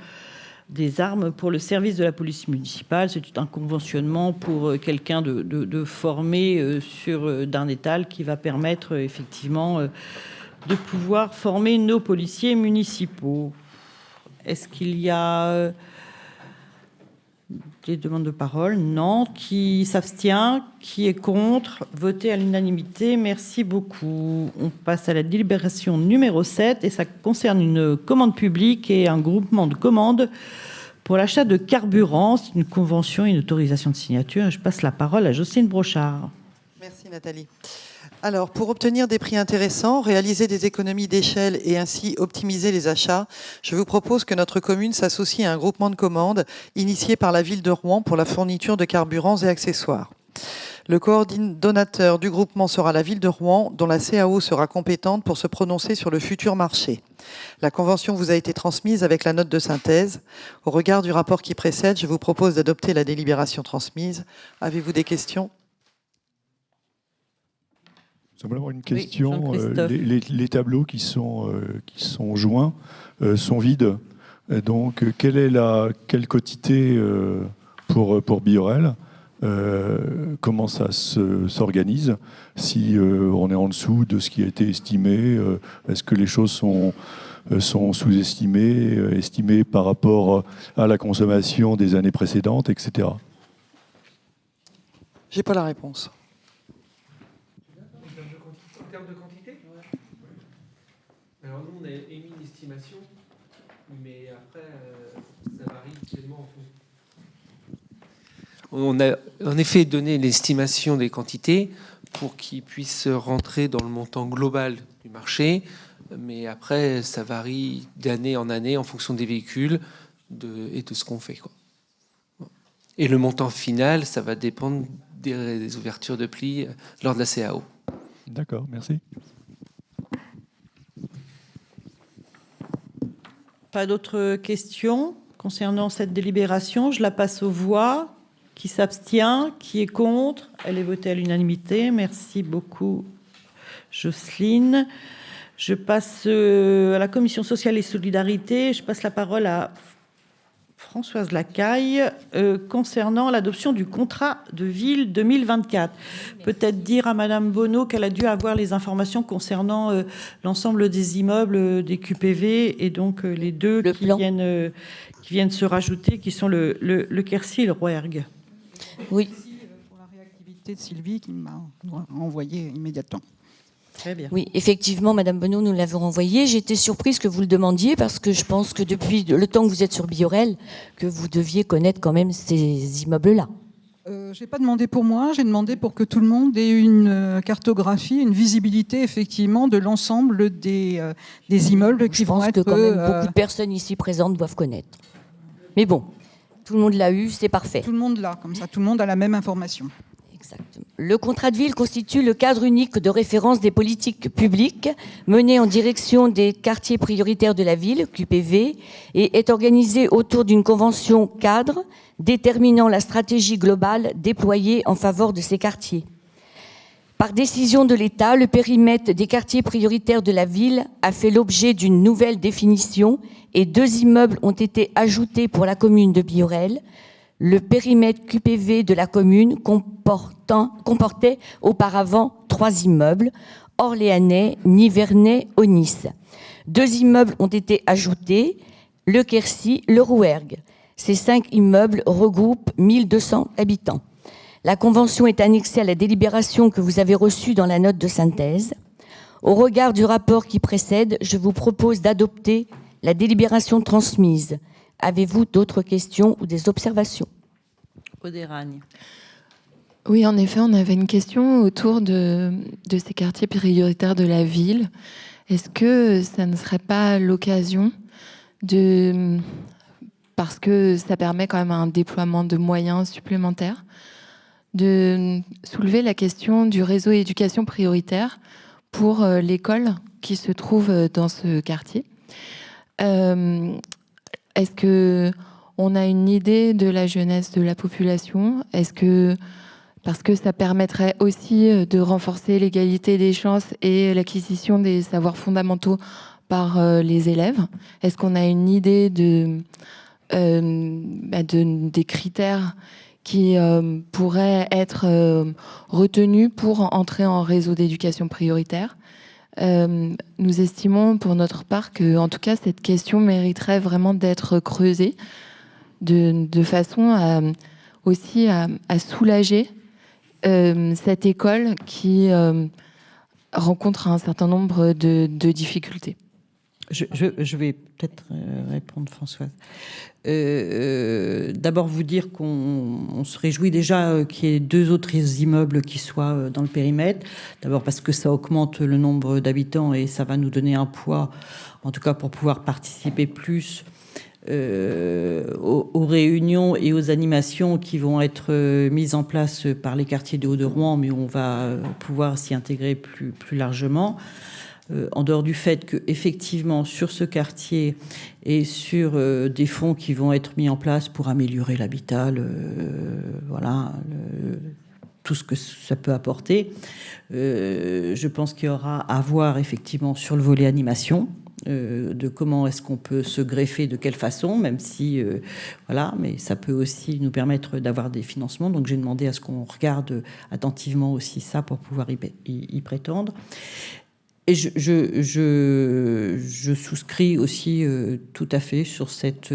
pour le service de la police municipale. C'est un conventionnement pour quelqu'un de formé sur Darnétal qui va permettre effectivement de pouvoir former nos policiers municipaux. Est-ce qu'il y a des demandes de parole? Non. Qui s'abstient? Qui est contre? Voté à l'unanimité. Merci beaucoup. On passe à la délibération numéro 7 et ça concerne une commande publique et un groupement de commandes pour l'achat de carburant. C'est une convention et une autorisation de signature. Je passe la parole à Jocelyne Brochard. Merci Nathalie. Alors, pour obtenir des prix intéressants, réaliser des économies d'échelle et ainsi optimiser les achats, je vous propose que notre commune s'associe à un groupement de commandes initié par la ville de Rouen pour la fourniture de carburants et accessoires. Le coordonnateur du groupement sera la ville de Rouen, dont la CAO sera compétente pour se prononcer sur le futur marché. La convention vous a été transmise avec la note de synthèse. Au regard du rapport qui précède, je vous propose d'adopter la délibération transmise. Avez-vous des questions ? Simplement une question. Oui, les tableaux qui sont joints sont vides. Donc, quelle quotité pour Biorel? Comment ça s'organise? Si on est en dessous de ce qui a été estimé, est-ce que les choses sont sous-estimées, estimées par rapport à la consommation des années précédentes, etc. J'ai pas la réponse. En termes de quantité? Alors nous, on a émis une estimation, mais après, ça varie tellement en fonction. On a en effet donné l'estimation des quantités pour qu'ils puissent rentrer dans le montant global du marché, mais après, ça varie d'année en année en fonction des véhicules et de ce qu'on fait, quoi. Et le montant final, ça va dépendre des ouvertures de plis lors de la CAO. D'accord, merci. Pas d'autres questions concernant cette délibération? Je la passe aux voix. Qui s'abstient? Qui est contre? Elle est votée à l'unanimité. Merci beaucoup, Jocelyne. Je passe à la Commission sociale et solidarité. Je passe la parole à Françoise Lacaille concernant l'adoption du contrat de ville 2024. Peut-être dire à Madame Bonneau qu'elle a dû avoir les informations concernant l'ensemble des immeubles des QPV et donc les deux qui viennent se rajouter, qui sont le Quercy et le Rouergue. Oui. Merci pour la réactivité de Sylvie qui m'a envoyé immédiatement. Très bien. Oui, effectivement, Madame Bonneau, nous l'avons envoyé. J'étais surprise que vous le demandiez parce que je pense que depuis le temps que vous êtes sur Biorel, que vous deviez connaître quand même ces immeubles-là. Je n'ai pas demandé pour moi, j'ai demandé pour que tout le monde ait une cartographie, une visibilité effectivement de l'ensemble des immeubles qui vont être... Je pense que quand même beaucoup de personnes ici présentes doivent connaître. Mais bon, tout le monde l'a eu, c'est parfait. Tout le monde l'a, comme ça tout le monde a la même information. Exactement. Le contrat de ville constitue le cadre unique de référence des politiques publiques menées en direction des quartiers prioritaires de la ville, QPV, et est organisé autour d'une convention cadre déterminant la stratégie globale déployée en faveur de ces quartiers. Par décision de l'État, le périmètre des quartiers prioritaires de la ville a fait l'objet d'une nouvelle définition et 2 immeubles ont été ajoutés pour la commune de Biorel. Le périmètre QPV de la commune comportait auparavant 3 immeubles, Orléanais, Nivernais, Aunis. 2 immeubles ont été ajoutés, le Quercy, le Rouergue. Ces 5 immeubles regroupent 1200 habitants. La convention est annexée à la délibération que vous avez reçue dans la note de synthèse. Au regard du rapport qui précède, je vous propose d'adopter la délibération transmise. Avez-vous d'autres questions ou des observations? Auderagne. Oui, en effet, on avait une question autour de ces quartiers prioritaires de la ville. Est-ce que ça ne serait pas l'occasion de... Parce que ça permet quand même un déploiement de moyens supplémentaires, de soulever la question du réseau éducation prioritaire pour l'école qui se trouve dans ce quartier. Est-ce que on a une idée de la jeunesse de la population? Est-ce que, parce que ça permettrait aussi de renforcer l'égalité des chances et l'acquisition des savoirs fondamentaux par les élèves, est-ce qu'on a une idée des critères qui pourraient être retenus pour entrer en réseau d'éducation prioritaire? Nous estimons pour notre part que, en tout cas, cette question mériterait vraiment d'être creusée de façon aussi à soulager cette école qui rencontre un certain nombre de difficultés. Je vais peut-être répondre, Françoise. D'abord, vous dire qu'on se réjouit déjà qu'il y ait 2 autres immeubles qui soient dans le périmètre. D'abord parce que ça augmente le nombre d'habitants et ça va nous donner un poids, en tout cas pour pouvoir participer plus aux réunions et aux animations qui vont être mises en place par les quartiers des Hauts-de-Rouen, mais on va pouvoir s'y intégrer plus largement. En dehors du fait que, effectivement, sur ce quartier et sur des fonds qui vont être mis en place pour améliorer l'habitat, voilà, tout ce que ça peut apporter, je pense qu'il y aura à voir effectivement sur le volet animation, de comment est-ce qu'on peut se greffer, de quelle façon, même si, voilà, mais ça peut aussi nous permettre d'avoir des financements. Donc j'ai demandé à ce qu'on regarde attentivement aussi ça pour pouvoir y prétendre. Et je souscris aussi tout à fait sur cette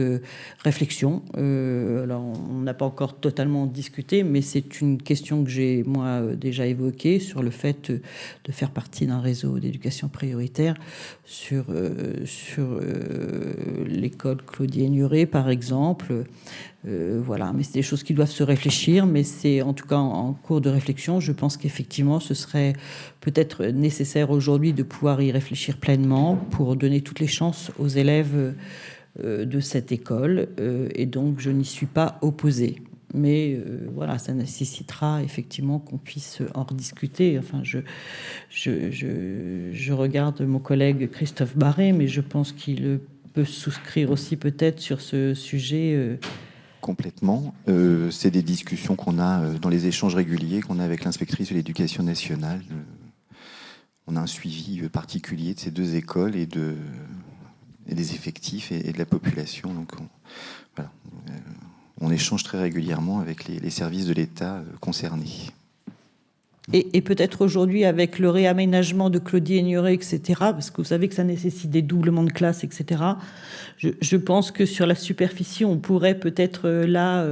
réflexion. Alors, on n'a pas encore totalement discuté, mais c'est une question que j'ai, moi, déjà évoquée sur le fait de faire partie d'un réseau d'éducation prioritaire sur l'école Claudie Aigneret, par exemple. Voilà, mais c'est des choses qui doivent se réfléchir, mais c'est en tout cas en cours de réflexion. Je pense qu'effectivement, ce serait peut-être nécessaire aujourd'hui de pouvoir y réfléchir pleinement pour donner toutes les chances aux élèves de cette école. Et donc, je n'y suis pas opposée. Mais voilà, ça nécessitera effectivement qu'on puisse en rediscuter. Enfin, je regarde mon collègue Christophe Barré, mais je pense qu'il peut souscrire aussi peut-être sur ce sujet. Complètement. C'est des discussions qu'on a dans les échanges réguliers qu'on a avec l'inspectrice de l'éducation nationale. On a un suivi particulier de ces 2 écoles et des effectifs et de la population. Donc, voilà. On échange très régulièrement avec les services de l'État concernés. Et peut-être aujourd'hui, avec le réaménagement de Claudie Aigneret, etc., parce que vous savez que ça nécessite des doublements de classes, etc., je pense que sur la superficie, on pourrait peut-être là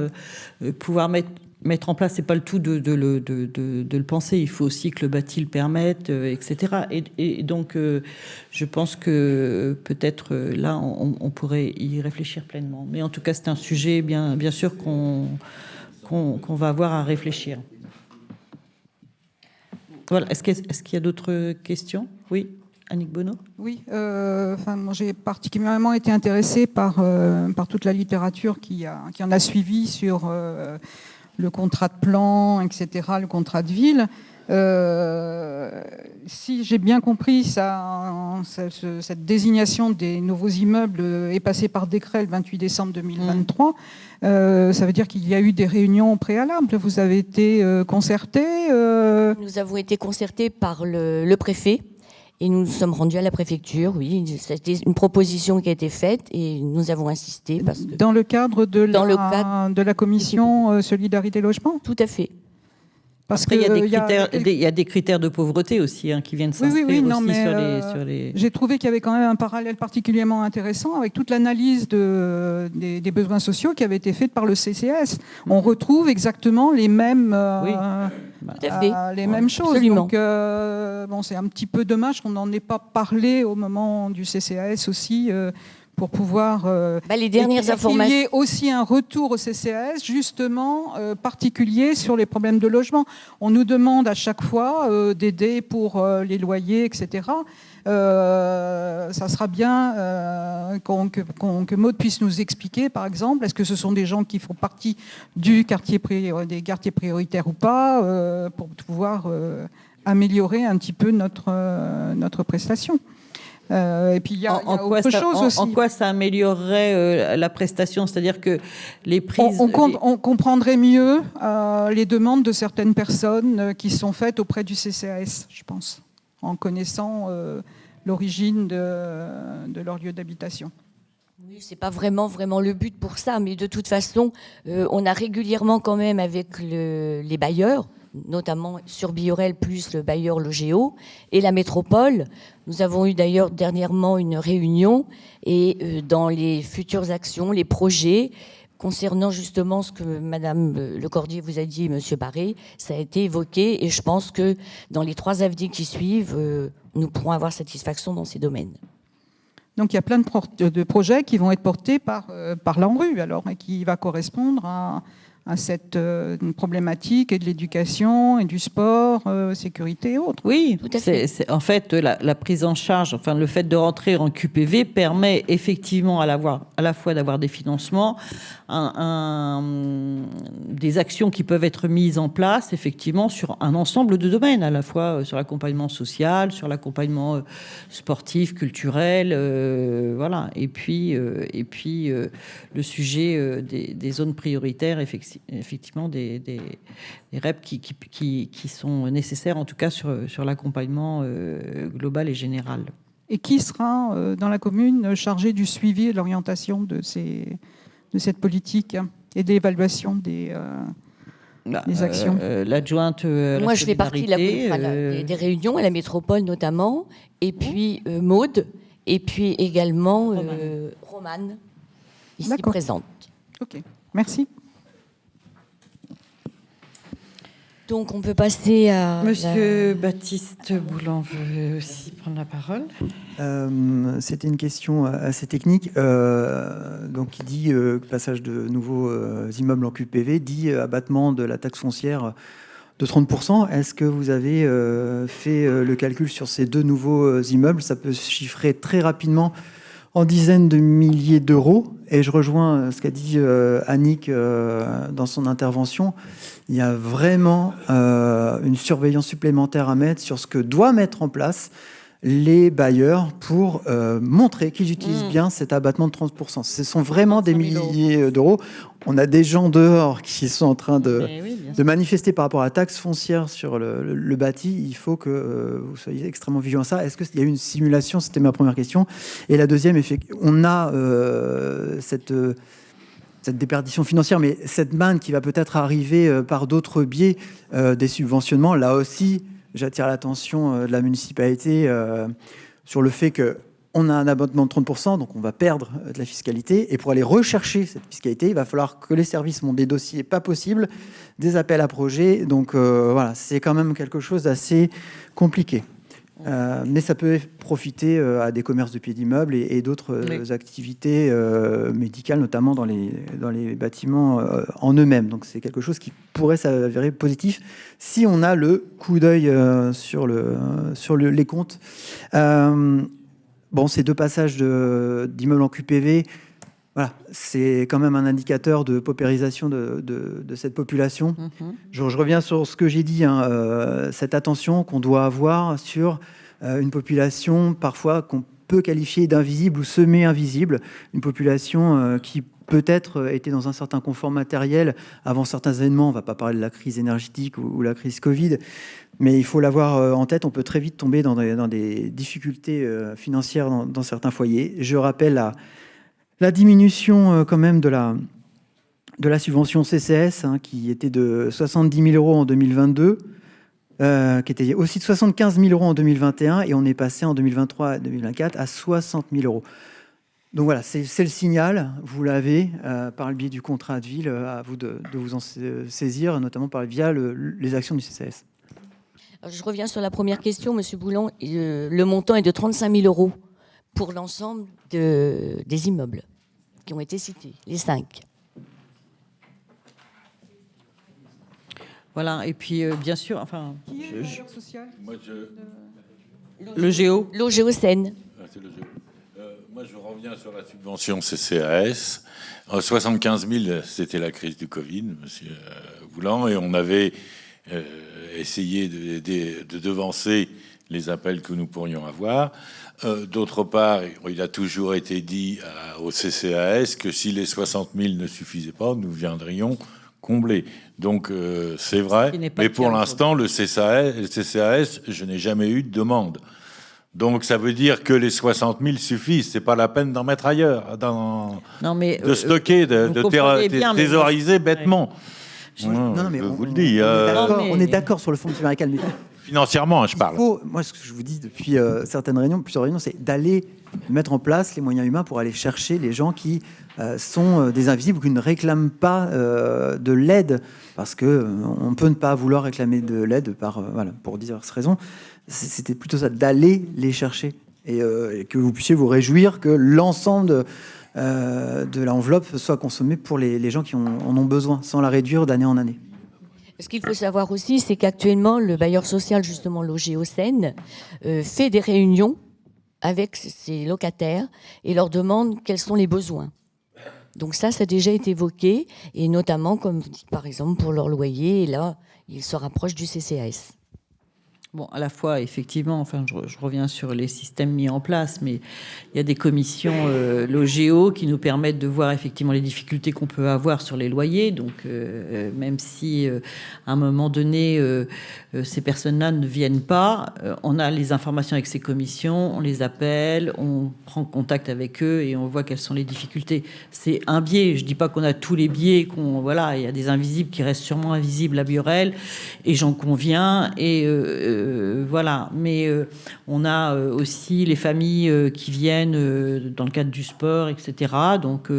pouvoir mettre en place, c'est pas le tout de le penser, il faut aussi que le bâti le permette, etc. Et donc, je pense que peut-être là, on pourrait y réfléchir pleinement. Mais en tout cas, c'est un sujet, bien sûr, qu'on va avoir à réfléchir. Voilà. Est-ce qu'il y a d'autres questions? Oui, Annick Bonneau. Oui, moi, j'ai particulièrement été intéressée par toute la littérature qui en a suivi sur le contrat de plan, etc., le contrat de ville. Si j'ai bien compris, cette désignation des nouveaux immeubles est passée par décret le 28 décembre 2023. Ça veut dire qu'il y a eu des réunions préalables. Vous avez été concertés Nous avons été concertés par le préfet. Et nous nous sommes rendus à la préfecture, oui. C'était une proposition qui a été faite et nous avons insisté. Parce que dans le cadre de la commission Solidarité Logement. Tout à fait. Parce qu'il y a des critères de pauvreté aussi qui viennent s'inscrire sur les... J'ai trouvé qu'il y avait quand même un parallèle particulièrement intéressant avec toute l'analyse des besoins sociaux qui avait été faite par le CCAS. On retrouve exactement les mêmes, les mêmes choses. Absolument. Donc, c'est un petit peu dommage qu'on n'en ait pas parlé au moment du CCAS aussi. Pour pouvoir les dernières informations. Il y ait aussi un retour au CCAS, justement, particulier sur les problèmes de logement. On nous demande à chaque fois d'aider pour les loyers, etc. Ça sera bien que Maud puisse nous expliquer, par exemple, est-ce que ce sont des gens qui font partie des quartiers prioritaires ou pas, pour pouvoir améliorer un petit peu notre prestation. Et puis il y a autre chose aussi. En quoi ça améliorerait la prestation? C'est-à-dire que les prises... On comprendrait mieux les demandes de certaines personnes qui sont faites auprès du CCAS, je pense, en connaissant l'origine de leur lieu d'habitation. Oui, c'est pas vraiment le but pour ça, mais de toute façon, on a régulièrement quand même avec les bailleurs, notamment sur Biorel, plus le bailleur Logéo, et la métropole. Nous avons eu d'ailleurs dernièrement une réunion, et dans les futures actions, les projets, concernant justement ce que Madame Lecordier vous a dit et Monsieur Barré, ça a été évoqué, et je pense que dans les 3 années qui suivent, nous pourrons avoir satisfaction dans ces domaines. Donc il y a plein de projets qui vont être portés par l'ANRU, alors, et qui va correspondre à cette problématique et de l'éducation et du sport, sécurité et autres. Oui, en fait, la prise en charge, enfin le fait de rentrer en QPV permet effectivement à la fois d'avoir des financements, des actions qui peuvent être mises en place effectivement sur un ensemble de domaines, à la fois sur l'accompagnement social, sur l'accompagnement sportif, culturel, voilà. Et puis le sujet des zones prioritaires, effectivement des REP qui sont nécessaires en tout cas sur l'accompagnement global et général. Et qui sera dans la commune chargé du suivi et de l'orientation de cette politique et de l'évaluation des actions? L'adjointe. Moi, je fais partie des réunions à la métropole notamment, et puis Maude, et puis également Romane, ici présente. Ok, merci. Donc, on peut passer à... Monsieur Baptiste Boulan veut aussi prendre la parole. C'était une question assez technique. Donc, il dit passage de nouveaux immeubles en QPV, dit abattement de la taxe foncière de 30%. Est-ce que vous avez fait le calcul sur ces 2 nouveaux immeubles? Ça peut se chiffrer très rapidement en dizaines de milliers d'euros. Et je rejoins ce qu'a dit Annick dans son intervention. Il y a vraiment une surveillance supplémentaire à mettre sur ce que doit mettre en place les bailleurs pour montrer qu'ils utilisent bien cet abattement de 30%. Ce sont vraiment des milliers d'euros. On a des gens dehors qui sont en train de manifester par rapport à la taxe foncière sur le bâti. Il faut que vous soyez extrêmement vigilants à ça. Est-ce qu'il y a eu une simulation? C'était ma première question. Et la deuxième, on a cette déperdition financière, mais cette manne qui va peut-être arriver par d'autres biais des subventionnements. Là aussi, j'attire l'attention de la municipalité sur le fait qu'on a un abattement de 30%, donc on va perdre de la fiscalité. Et pour aller rechercher cette fiscalité, il va falloir que les services montent des dossiers pas possibles, des appels à projets. Donc voilà, c'est quand même quelque chose d'assez compliqué. Mais ça peut profiter à des commerces de pieds d'immeubles et d'autres activités médicales, notamment dans les bâtiments en eux-mêmes. Donc c'est quelque chose qui pourrait s'avérer positif si on a le coup d'œil sur les comptes. Ces 2 passages d'immeubles en QPV, voilà, c'est quand même un indicateur de paupérisation de cette population. Je reviens sur ce que j'ai dit, cette attention qu'on doit avoir sur une population parfois qu'on peut qualifier d'invisible ou semi-invisible, une population qui peut-être était dans un certain confort matériel avant certains événements. On ne va pas parler de la crise énergétique ou la crise Covid, mais il faut l'avoir en tête. On peut très vite tomber dans des difficultés financières dans certains foyers. Je rappelle la diminution quand même de la subvention CCS, qui était de 70 000 euros en 2022, qui était aussi de 75 000 euros en 2021, et on est passé en 2023 et 2024 à 60 000 euros. Donc voilà, c'est le signal, vous l'avez, par le biais du contrat de ville, à vous de vous en saisir, notamment via les actions du CCS. Alors, je reviens sur la première question, Monsieur Boulan. Le montant est de 35 000 euros pour l'ensemble des immeubles qui ont été cités, les 5. Voilà, et puis bien sûr, enfin... Qui est le bailleur social? Le Géo. L'Ogéocène. C'est le Géo. Moi, je reviens sur la subvention CCAS. 75 000, c'était la crise du Covid, Monsieur Boulan, et on avait essayé de devancer les appels que nous pourrions avoir. D'autre part, il a toujours été dit au CCAS que si les 60 000 ne suffisaient pas, nous viendrions combler. Donc, c'est vrai, mais pour l'instant, le CCAS, je n'ai jamais eu de demande. Donc, ça veut dire que les 60 000 suffisent. C'est pas la peine d'en mettre ailleurs, de stocker, de thésauriser bêtement. Je vous le dis. On est d'accord sur le fonds américain. Mais financièrement, je parle. Moi, ce que je vous dis depuis plusieurs réunions, c'est d'aller mettre en place les moyens humains pour aller chercher les gens qui sont des invisibles ou qui ne réclament pas de l'aide, parce qu'on peut ne pas vouloir réclamer de l'aide pour diverses raisons. C'était plutôt ça, d'aller les chercher et que vous puissiez vous réjouir que l'ensemble de l'enveloppe soit consommée pour les gens qui en ont besoin, sans la réduire d'année en année. Ce qu'il faut savoir aussi, c'est qu'actuellement, le bailleur social, justement logé au Seine, fait des réunions avec ses locataires et leur demande quels sont les besoins. Donc ça a déjà été évoqué, et notamment, comme vous dites, par exemple, pour leur loyer, et là, ils se rapprochent du CCAS. Bon, à la fois, effectivement, enfin, je reviens sur les systèmes mis en place, mais il y a des commissions Logéo qui nous permettent de voir effectivement les difficultés qu'on peut avoir sur les loyers. Donc, même si à un moment donné, ces personnes-là ne viennent pas, on a les informations avec ces commissions, on les appelle, on prend contact avec eux et on voit quelles sont les difficultés. C'est un biais. Je dis pas qu'on a tous les biais, voilà, il y a des invisibles qui restent sûrement invisibles à Biorel, et j'en conviens. Et voilà, mais on a aussi les familles qui viennent dans le cadre du sport, etc. Donc,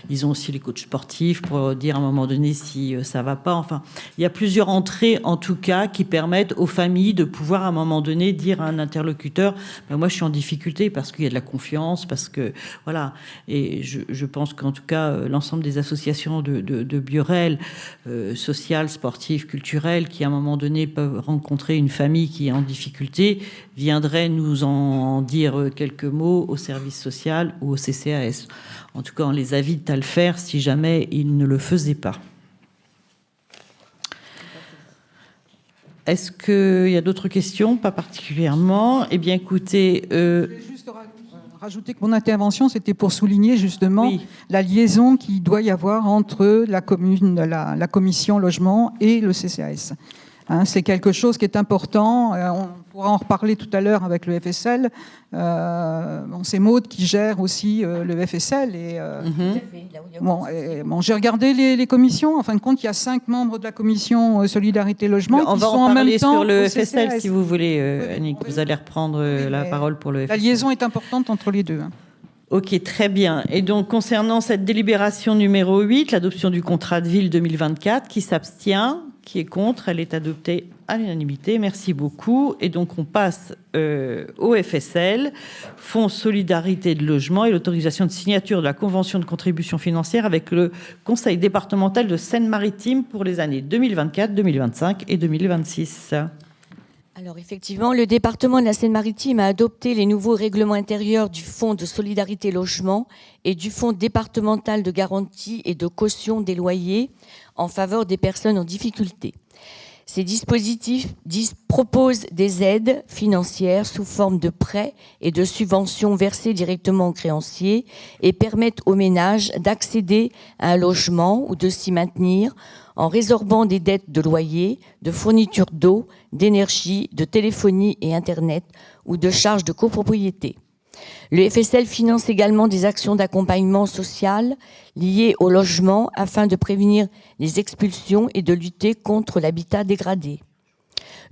ils ont aussi les coachs sportifs pour dire à un moment donné si ça va pas. Enfin, il y a plusieurs entrées, en tout cas, qui permettent aux familles de pouvoir à un moment donné dire à un interlocuteur ben, moi, je suis en difficulté parce qu'il y a de la confiance, parce que voilà. Et je pense qu'en tout cas, l'ensemble des associations de Biorel, sociales, sportives, culturelles, qui à un moment donné peuvent rencontrer une famille qui est en difficulté, viendrait nous en dire quelques mots au service social ou au CCAS. En tout cas, on les invite à le faire si jamais ils ne le faisaient pas. Est-ce qu'il y a d'autres questions? Pas particulièrement. Eh bien, écoutez... Je vais juste rajouter que mon intervention, c'était pour souligner justement la liaison qu'il doit y avoir entre la commission logement et le CCAS. C'est quelque chose qui est important. On pourra en reparler tout à l'heure avec le FSL. C'est Maud qui gère aussi le FSL. Et, j'ai regardé les commissions. En fin de compte, il y a 5 membres de la commission Solidarité Logement qui sont en même temps sur le au FSL, CCAS. si vous voulez, Annick. Vous allez reprendre la parole pour le FSL. La liaison est importante entre les deux. Ok, très bien. Et donc, concernant cette délibération numéro 8, l'adoption du contrat de ville 2024, qui s'abstient, qui est contre, elle est adoptée à l'unanimité. Merci beaucoup. Et donc, on passe au FSL, Fonds Solidarité de Logement, et l'autorisation de signature de la convention de contribution financière avec le Conseil départemental de Seine-Maritime pour les années 2024, 2025 et 2026. Alors effectivement, le département de la Seine-Maritime a adopté les nouveaux règlements intérieurs du Fonds de solidarité logement et du Fonds départemental de garantie et de caution des loyers en faveur des personnes en difficulté. Ces dispositifs proposent des aides financières sous forme de prêts et de subventions versées directement aux créanciers et permettent aux ménages d'accéder à un logement ou de s'y maintenir en résorbant des dettes de loyer, de fourniture d'eau, d'énergie, de téléphonie et Internet ou de charges de copropriété. Le FSL finance également des actions d'accompagnement social liées au logement afin de prévenir les expulsions et de lutter contre l'habitat dégradé.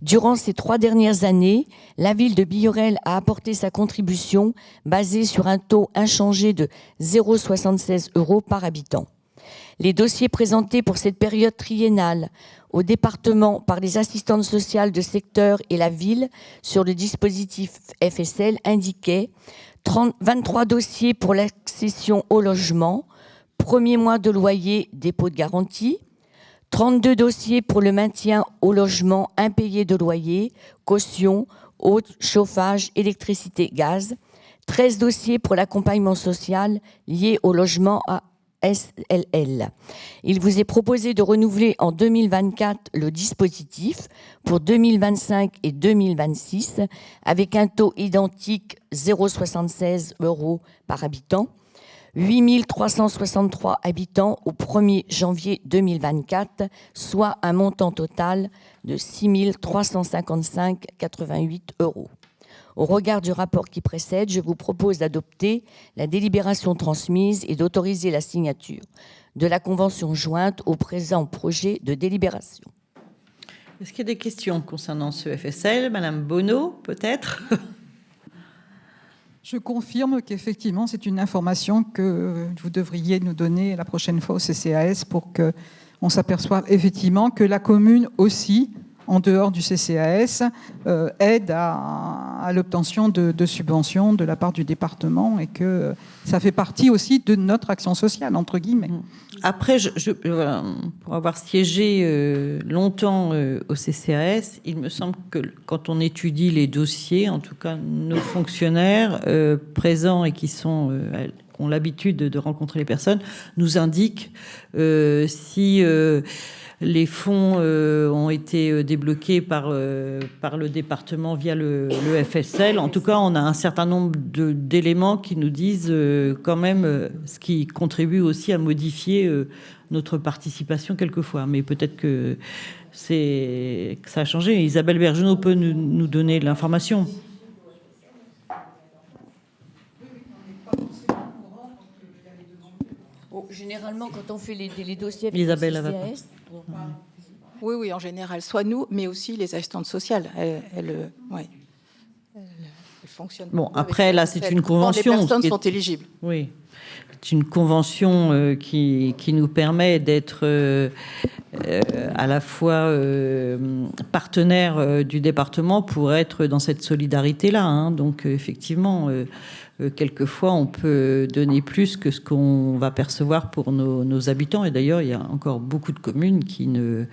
Durant ces 3 dernières années, la ville de Biorel a apporté sa contribution basée sur un taux inchangé de 0,76 € par habitant. Les dossiers présentés pour cette période triennale au département par les assistantes sociales de secteur et la ville sur le dispositif FSL indiquaient 23 dossiers pour l'accession au logement, premier mois de loyer, dépôt de garantie, 32 dossiers pour le maintien au logement impayé de loyer, caution, eau, chauffage, électricité, gaz, 13 dossiers pour l'accompagnement social lié au logement à SLL. Il vous est proposé de renouveler en 2024 le dispositif pour 2025 et 2026 avec un taux identique 0,76 € par habitant, 8 363 habitants au 1er janvier 2024, soit un montant total de 6 355,88 €. Au regard du rapport qui précède, je vous propose d'adopter la délibération transmise et d'autoriser la signature de la convention jointe au présent projet de délibération. Est-ce qu'il y a des questions concernant ce FSL? Madame Bonneau, peut-être? Je confirme qu'effectivement, c'est une information que vous devriez nous donner la prochaine fois au CCAS pour qu'on s'aperçoive effectivement que la commune aussi, en dehors du CCAS, aide à l'obtention de subventions de la part du département et que ça fait partie aussi de notre action sociale, entre guillemets. Après, pour avoir siégé longtemps au CCAS, il me semble que quand on étudie les dossiers, en tout cas nos fonctionnaires présents et qui ont l'habitude de rencontrer les personnes, nous indiquent si les fonds ont été débloqués par le département via le FSL. En tout cas, on a un certain nombre d'éléments qui nous disent quand même ce qui contribue aussi à modifier notre participation quelquefois. Mais peut-être que ça a changé. Isabelle Bergenot peut nous donner l'information. Généralement, quand on fait les dossiers avec Isabelle, le CCAS, Oui, en général, soit nous, mais aussi les assistantes sociales. Elles fonctionnent. Bon, après, là, c'est une convention. Les personnes sont éligibles. Oui, c'est une convention qui nous permet d'être à la fois partenaire du département pour être dans cette solidarité-là. Hein. Donc, effectivement, quelquefois, on peut donner plus que ce qu'on va percevoir pour nos habitants. Et d'ailleurs, il y a encore beaucoup de communes qui ne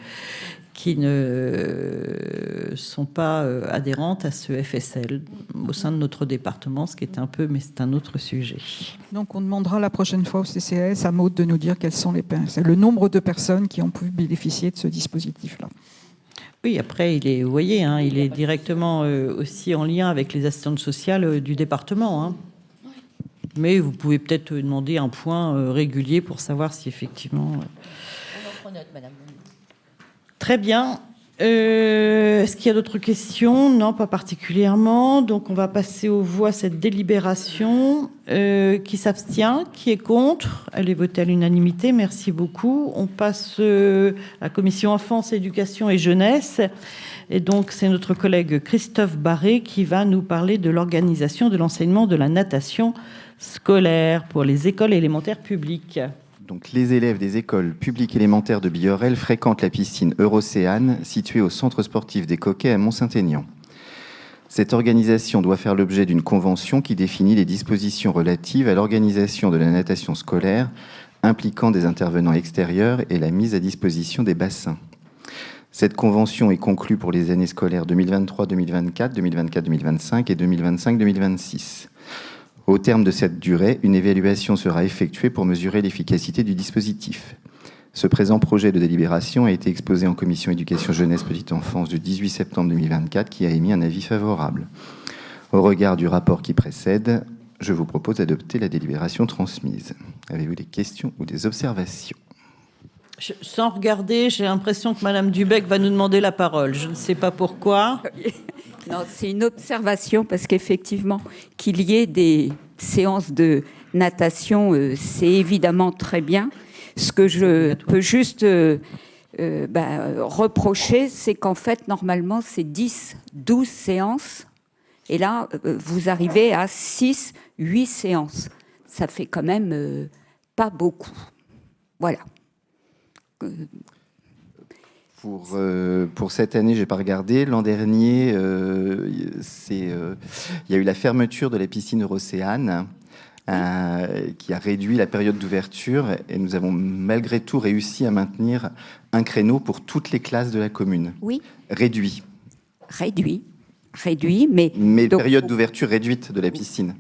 sont pas adhérentes à ce FSL au sein de notre département, ce qui est mais c'est un autre sujet. Donc on demandera la prochaine fois au CCAS à Maud de nous dire quels sont le nombre de personnes qui ont pu bénéficier de ce dispositif-là. Oui, après, vous voyez, hein, il est directement aussi en lien avec les assistantes sociales du département. Hein. Mais vous pouvez peut-être demander un point régulier pour savoir si effectivement... On en prend note, madame. Très bien. Est-ce qu'il y a d'autres questions? Non, pas particulièrement. Donc, on va passer aux voix cette délibération. Qui s'abstient? Qui est contre? Elle est votée à l'unanimité. Merci beaucoup. On passe à la commission enfance, éducation et jeunesse. Et donc, c'est notre collègue Christophe Barré qui va nous parler de l'organisation de l'enseignement de la natation scolaire pour les écoles élémentaires publiques. Donc, les élèves des écoles publiques élémentaires de Biorel fréquentent la piscine Eurocéane, située au centre sportif des Coquets à Mont-Saint-Aignan. Cette organisation doit faire l'objet d'une convention qui définit les dispositions relatives à l'organisation de la natation scolaire, impliquant des intervenants extérieurs et la mise à disposition des bassins. Cette convention est conclue pour les années scolaires 2023-2024, 2024-2025 et 2025-2026. Au terme de cette durée, une évaluation sera effectuée pour mesurer l'efficacité du dispositif. Ce présent projet de délibération a été exposé en commission éducation jeunesse petite enfance le 18 septembre 2024 qui a émis un avis favorable. Au regard du rapport qui précède, je vous propose d'adopter la délibération transmise. Avez-vous des questions ou des observations? Sans regarder, j'ai l'impression que Madame Dubec va nous demander la parole. Je ne sais pas pourquoi. Non, c'est une observation parce qu'effectivement, qu'il y ait des séances de natation, c'est évidemment très bien. Ce que je peux juste reprocher, c'est qu'en fait, normalement, c'est 10-12 séances. Et là, vous arrivez à 6-8 séances. Ça fait quand même pas beaucoup. Voilà. Pour cette année, je n'ai pas regardé. L'an dernier, il y a eu la fermeture de la piscine Eurocéane qui a réduit la période d'ouverture et nous avons malgré tout réussi à maintenir un créneau pour toutes les classes de la commune. Oui. Réduit, mais... Mais donc, période d'ouverture réduite de la piscine.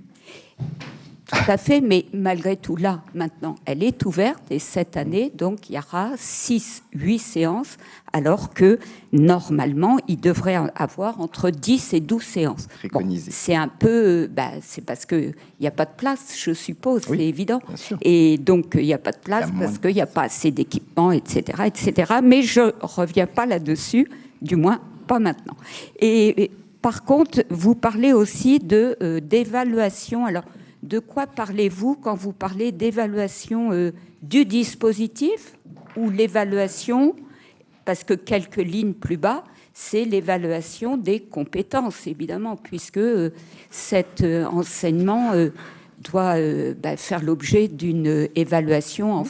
Tout à fait, mais malgré tout, là, maintenant, elle est ouverte et cette année, donc, il y aura 6-8 séances, alors que, normalement, il devrait avoir entre 10 et 12 séances. Bon, c'est un peu... c'est parce qu'il n'y a pas de place, je suppose, oui, c'est évident. Bien sûr. Et donc, il n'y a pas de place parce qu'il n'y a pas assez d'équipements, etc., etc. Mais je ne reviens pas là-dessus, du moins pas maintenant. Et Par contre, vous parlez aussi d'évaluation. Alors, de quoi parlez-vous quand vous parlez d'évaluation du dispositif ou l'évaluation, parce que quelques lignes plus bas, c'est l'évaluation des compétences, évidemment, puisque cet enseignement doit faire l'objet d'une évaluation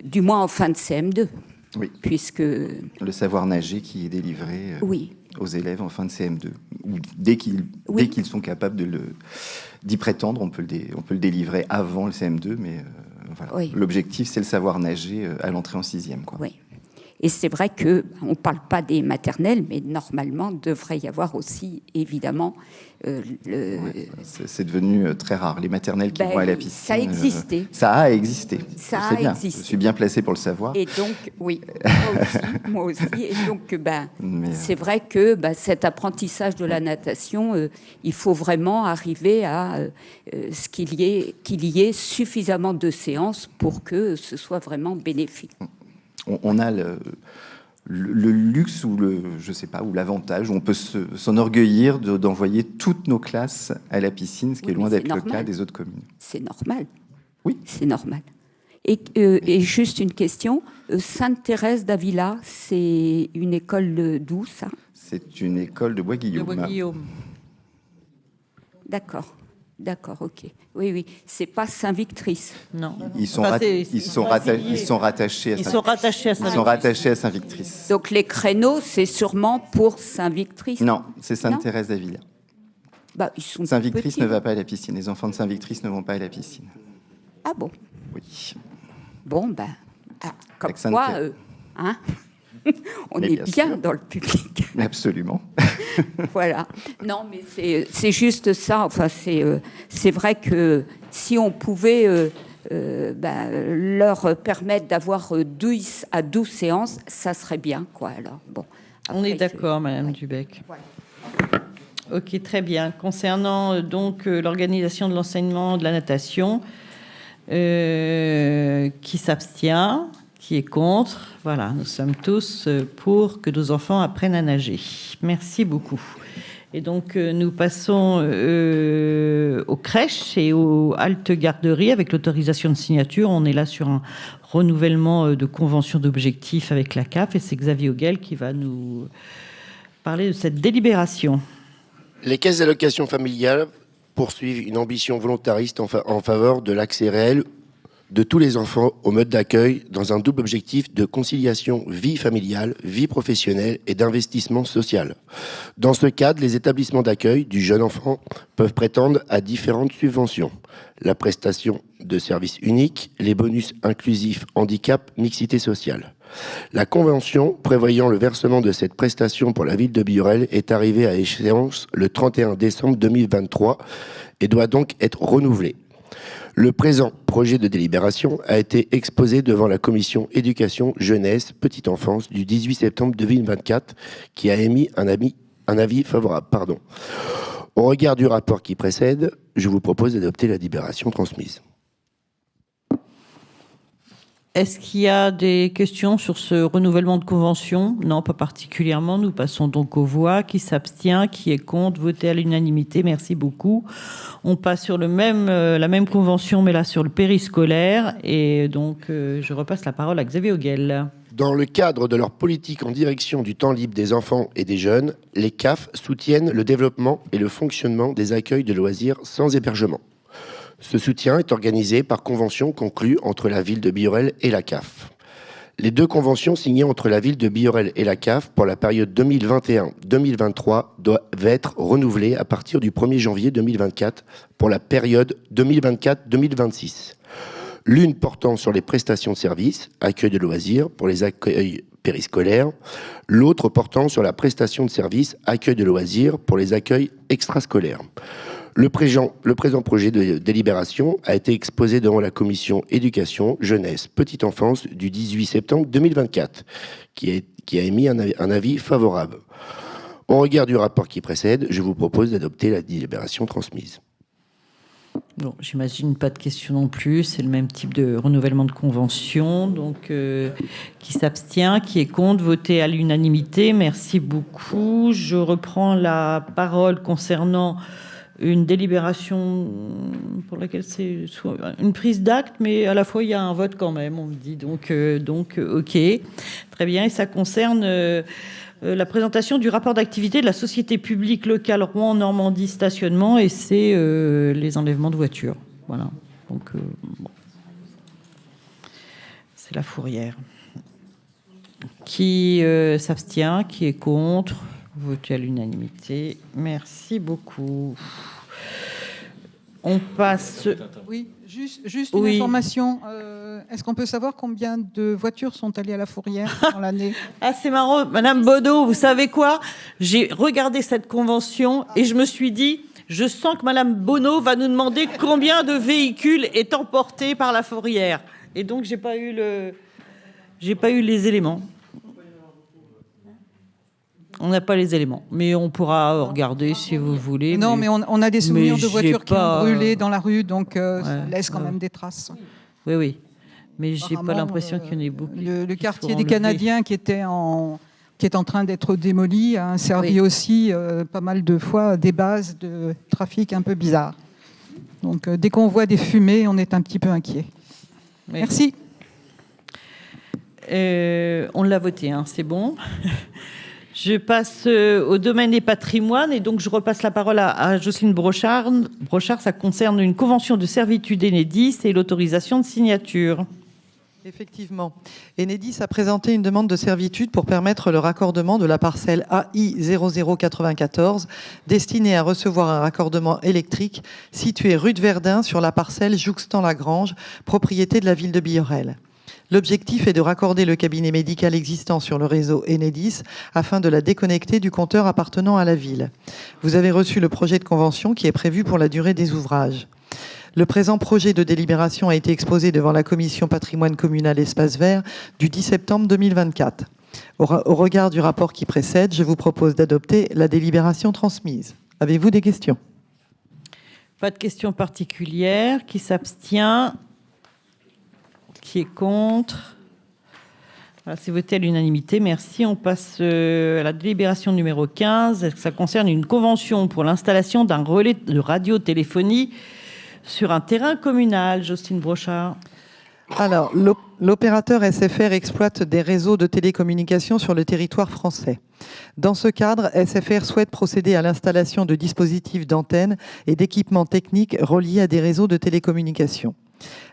du moins en fin de CM2. Oui. Puisque le savoir nager qui est délivré oui. aux élèves en fin de CM2. Ou dès qu'ils sont capables d'y prétendre, on peut le délivrer avant le CM2, mais voilà. Oui. L'objectif, c'est le savoir nager à l'entrée en 6e. Quoi. Oui. Et c'est vrai qu'on ne parle pas des maternelles, mais normalement, il devrait y avoir aussi, évidemment... c'est devenu très rare. Les maternelles qui vont à la piscine... Ça a existé. Ça a existé. Ça a bien. existé. Je suis bien placé pour le savoir. Et donc, oui, moi aussi. Et donc, c'est vrai que cet apprentissage de la natation, il faut vraiment arriver à ce qu'il y ait suffisamment de séances pour que ce soit vraiment bénéfique. On a le luxe ou l'avantage, où on peut s'enorgueillir d'envoyer toutes nos classes à la piscine, ce qui est loin d'être le cas des autres communes. C'est normal. Oui. C'est normal. Et juste une question, Sainte-Thérèse d'Avila, c'est une école d'où, ça? C'est une école de Bois-Guillaume. De Bois-Guillaume. D'accord. D'accord, ok. Oui, c'est pas Saint-Victrice. Non. Ils sont rattachés à Saint-Victrice. Donc les créneaux, c'est sûrement pour Saint-Victrice. Non, c'est Sainte-Thérèse d'Avila. Saint-Victrice ne va pas à la piscine. Les enfants de Saint-Victrice ne vont pas à la piscine. Ah bon? Oui. Bon, comme quoi, on est bien dans le public. Absolument. Voilà. Non, mais c'est juste ça. Enfin, c'est vrai que si on pouvait leur permettre d'avoir 10 à 12 séances, ça serait bien, quoi. Alors, bon. Après, on est d'accord, Madame Dubec. Voilà. Ok, très bien. Concernant donc l'organisation de l'enseignement de la natation, qui s'abstient? Qui est contre? Voilà, nous sommes tous pour que nos enfants apprennent à nager. Merci beaucoup. Et donc, nous passons aux crèches et aux haltes garderies avec l'autorisation de signature. On est là sur un renouvellement de convention d'objectifs avec la CAF et c'est Xavier Auguel qui va nous parler de cette délibération. Les caisses d'allocation familiale poursuivent une ambition volontariste en faveur de l'accès réel de tous les enfants au mode d'accueil dans un double objectif de conciliation vie familiale, vie professionnelle et d'investissement social. Dans ce cadre, les établissements d'accueil du jeune enfant peuvent prétendre à différentes subventions. La prestation de services uniques, les bonus inclusifs handicap, mixité sociale. La convention prévoyant le versement de cette prestation pour la ville de Biorel est arrivée à échéance le 31 décembre 2023 et doit donc être renouvelée. Le présent projet de délibération a été exposé devant la commission éducation, jeunesse, petite enfance du 18 septembre 2024 qui a émis un avis favorable. Au regard du rapport qui précède, je vous propose d'adopter la délibération transmise. Est-ce qu'il y a des questions sur ce renouvellement de convention? Non, pas particulièrement. Nous passons donc aux voix. Qui s'abstient? Qui est contre? Voté à l'unanimité. Merci beaucoup. On passe sur la même convention, mais là sur le périscolaire. Et donc, je repasse la parole à Xavier Auguel. Dans le cadre de leur politique en direction du temps libre des enfants et des jeunes, les CAF soutiennent le développement et le fonctionnement des accueils de loisirs sans hébergement. Ce soutien est organisé par convention conclue entre la ville de Biorel et la CAF. Les deux conventions signées entre la ville de Biorel et la CAF pour la période 2021-2023 doivent être renouvelées à partir du 1er janvier 2024 pour la période 2024-2026. L'une portant sur les prestations de services, accueil de loisirs pour les accueils périscolaires, l'autre portant sur la prestation de services, accueil de loisirs pour les accueils extrascolaires. Le présent projet de délibération a été exposé devant la commission éducation, jeunesse, petite enfance du 18 septembre 2024, qui a émis un avis favorable. Au regard du rapport qui précède, je vous propose d'adopter la délibération transmise. Bon, j'imagine pas de questions non plus. C'est le même type de renouvellement de convention. Donc, qui s'abstient, qui est contre, voté à l'unanimité. Merci beaucoup. Je reprends la parole concernant une délibération pour laquelle c'est soit une prise d'acte, mais à la fois il y a un vote quand même, on me dit. Donc, ok, très bien. Et ça concerne la présentation du rapport d'activité de la société publique locale Rouen-Normandie Stationnement, et c'est les enlèvements de voitures. Voilà. Donc, bon. C'est la Fourrière. Qui s'abstient, qui est contre, voté à l'unanimité. Merci beaucoup. On passe... Oui, juste une information. Est-ce qu'on peut savoir combien de voitures sont allées à la Fourrière dans l'année? Ah, c'est marrant. Madame Bonneau, vous savez quoi? J'ai regardé cette convention et je me suis dit, je sens que Madame Bonneau va nous demander combien de véhicules est emporté par la Fourrière. Et donc, j'ai pas eu les éléments. On n'a pas les éléments, mais on pourra regarder si vous voulez. Non, mais on a des souvenirs de voitures qui ont brûlé dans la rue, donc ça laisse quand même des traces. Oui, oui. Mais j'ai pas l'impression qu'il y en ait beaucoup. Le quartier des Canadiens qui est en train d'être démoli a servi aussi pas mal de fois à des bases de trafic un peu bizarres. Donc dès qu'on voit des fumées, on est un petit peu inquiet. Merci. On l'a voté, hein, c'est bon. Je passe au domaine des patrimoines et donc je repasse la parole à Jocelyne Brochard. Brochard, ça concerne une convention de servitude Enedis et l'autorisation de signature. Effectivement. Enedis a présenté une demande de servitude pour permettre le raccordement de la parcelle AI 0094 destinée à recevoir un raccordement électrique situé rue de Verdun sur la parcelle jouxtant la Grange, propriété de la ville de Billorel. L'objectif est de raccorder le cabinet médical existant sur le réseau Enedis afin de la déconnecter du compteur appartenant à la ville. Vous avez reçu le projet de convention qui est prévu pour la durée des ouvrages. Le présent projet de délibération a été exposé devant la commission patrimoine communal espace vert du 10 septembre 2024. Au regard du rapport qui précède, je vous propose d'adopter la délibération transmise. Avez-vous des questions? Pas de questions particulières. Qui s'abstient? Qui est contre? Voilà, c'est voté à l'unanimité. Merci. On passe à la délibération numéro 15. Ça concerne une convention pour l'installation d'un relais de radiotéléphonie sur un terrain communal. Jocelyne Brochard. Alors, l'opérateur SFR exploite des réseaux de télécommunications sur le territoire français. Dans ce cadre, SFR souhaite procéder à l'installation de dispositifs d'antennes et d'équipements techniques reliés à des réseaux de télécommunications.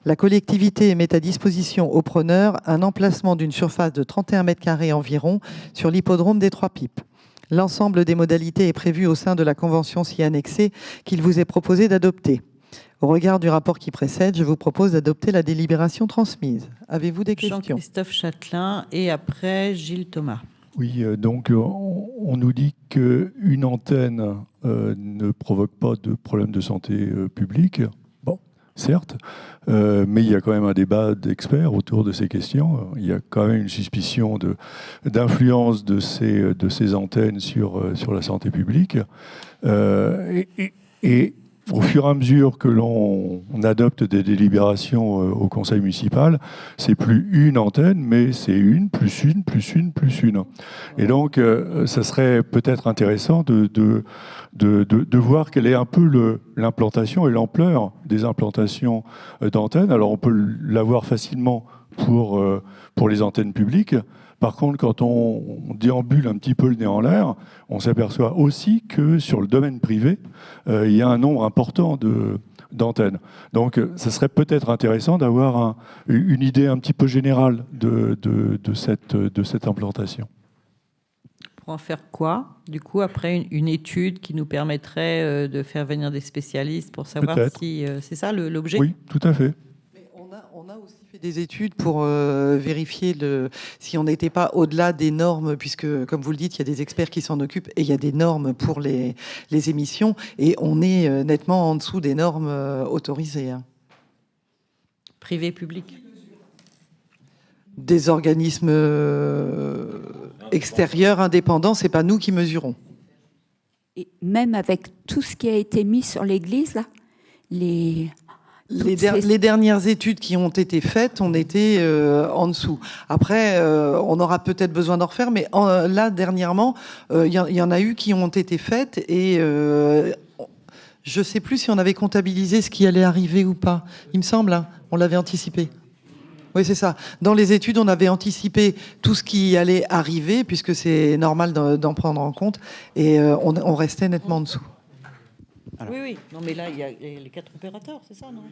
La collectivité met à disposition aux preneurs un emplacement d'une surface de 31 mètres carrés environ sur l'hippodrome des Trois-Pipes. L'ensemble des modalités est prévu au sein de la convention s'y annexée qu'il vous est proposé d'adopter. Au regard du rapport qui précède, je vous propose d'adopter la délibération transmise. Avez-vous des questions? Jean-Christophe Châtelain et après Gilles Thomas. Oui, donc on nous dit qu'une antenne ne provoque pas de problème de santé publique. Bon, certes, mais il y a quand même un débat d'experts autour de ces questions. Il y a quand même une suspicion d'influence de ces antennes sur la santé publique. Et au fur et à mesure que l'on adopte des délibérations au conseil municipal, c'est plus une antenne, mais c'est une, plus une, plus une, plus une. Et donc, ça serait peut-être intéressant de voir quelle est un peu l'implantation et l'ampleur des implantations d'antennes. Alors, on peut l'avoir facilement pour les antennes publiques. Par contre, quand on déambule un petit peu le nez en l'air, on s'aperçoit aussi que sur le domaine privé, il y a un nombre important d'antennes. Donc, ça serait peut-être intéressant d'avoir une idée un petit peu générale de cette implantation. Pour en faire quoi? Du coup, après une étude qui nous permettrait de faire venir des spécialistes pour savoir si c'est ça l'objet? Oui, tout à fait. Mais on a aussi fait des études pour vérifier si on n'était pas au-delà des normes, puisque, comme vous le dites, il y a des experts qui s'en occupent et il y a des normes pour les émissions, et on est nettement en dessous des normes autorisées. Privé, public? Des organismes extérieurs, indépendants, c'est pas nous qui mesurons. Et même avec tout ce qui a été mis sur l'église, là, Les dernières études qui ont été faites, on était en dessous. Après, on aura peut-être besoin d'en refaire, mais là, dernièrement, il y en a eu qui ont été faites et je ne sais plus si on avait comptabilisé ce qui allait arriver ou pas. Il me semble, hein, on l'avait anticipé. Oui, c'est ça. Dans les études, on avait anticipé tout ce qui allait arriver, puisque c'est normal d'en prendre en compte, et on restait nettement en dessous. Alors. Oui. Non, mais là, il y a les 4 opérateurs, c'est ça, non ?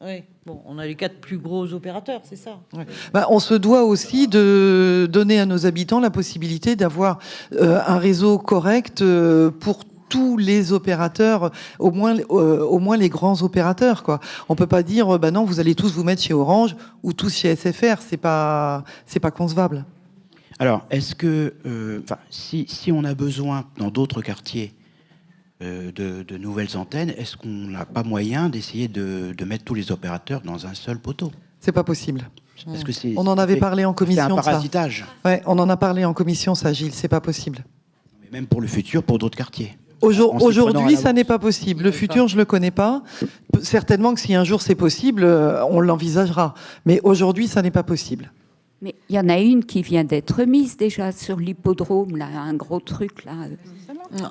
Oui. Bon, on a les 4 plus gros opérateurs, c'est ça. Ouais. On se doit aussi de donner à nos habitants la possibilité d'avoir un réseau correct pour tous les opérateurs, au moins les grands opérateurs, quoi. On peut pas dire non, vous allez tous vous mettre chez Orange ou tous chez SFR, c'est pas concevable. Alors, est-ce que si on a besoin dans d'autres quartiers de nouvelles antennes, est-ce qu'on n'a pas moyen d'essayer de mettre tous les opérateurs dans un seul poteau ? C'est pas possible. Parce que on en avait parlé en commission. C'est un parasitage. Ouais, on en a parlé en commission, ça, Gilles. C'est pas possible. Mais même pour le futur, pour d'autres quartiers. Aujourd'hui, ça n'est pas possible. Le futur, je le connais pas. Certainement que si un jour c'est possible, on l'envisagera. Mais aujourd'hui, ça n'est pas possible. Mais il y en a une qui vient d'être mise déjà sur l'hippodrome, là, un gros truc là.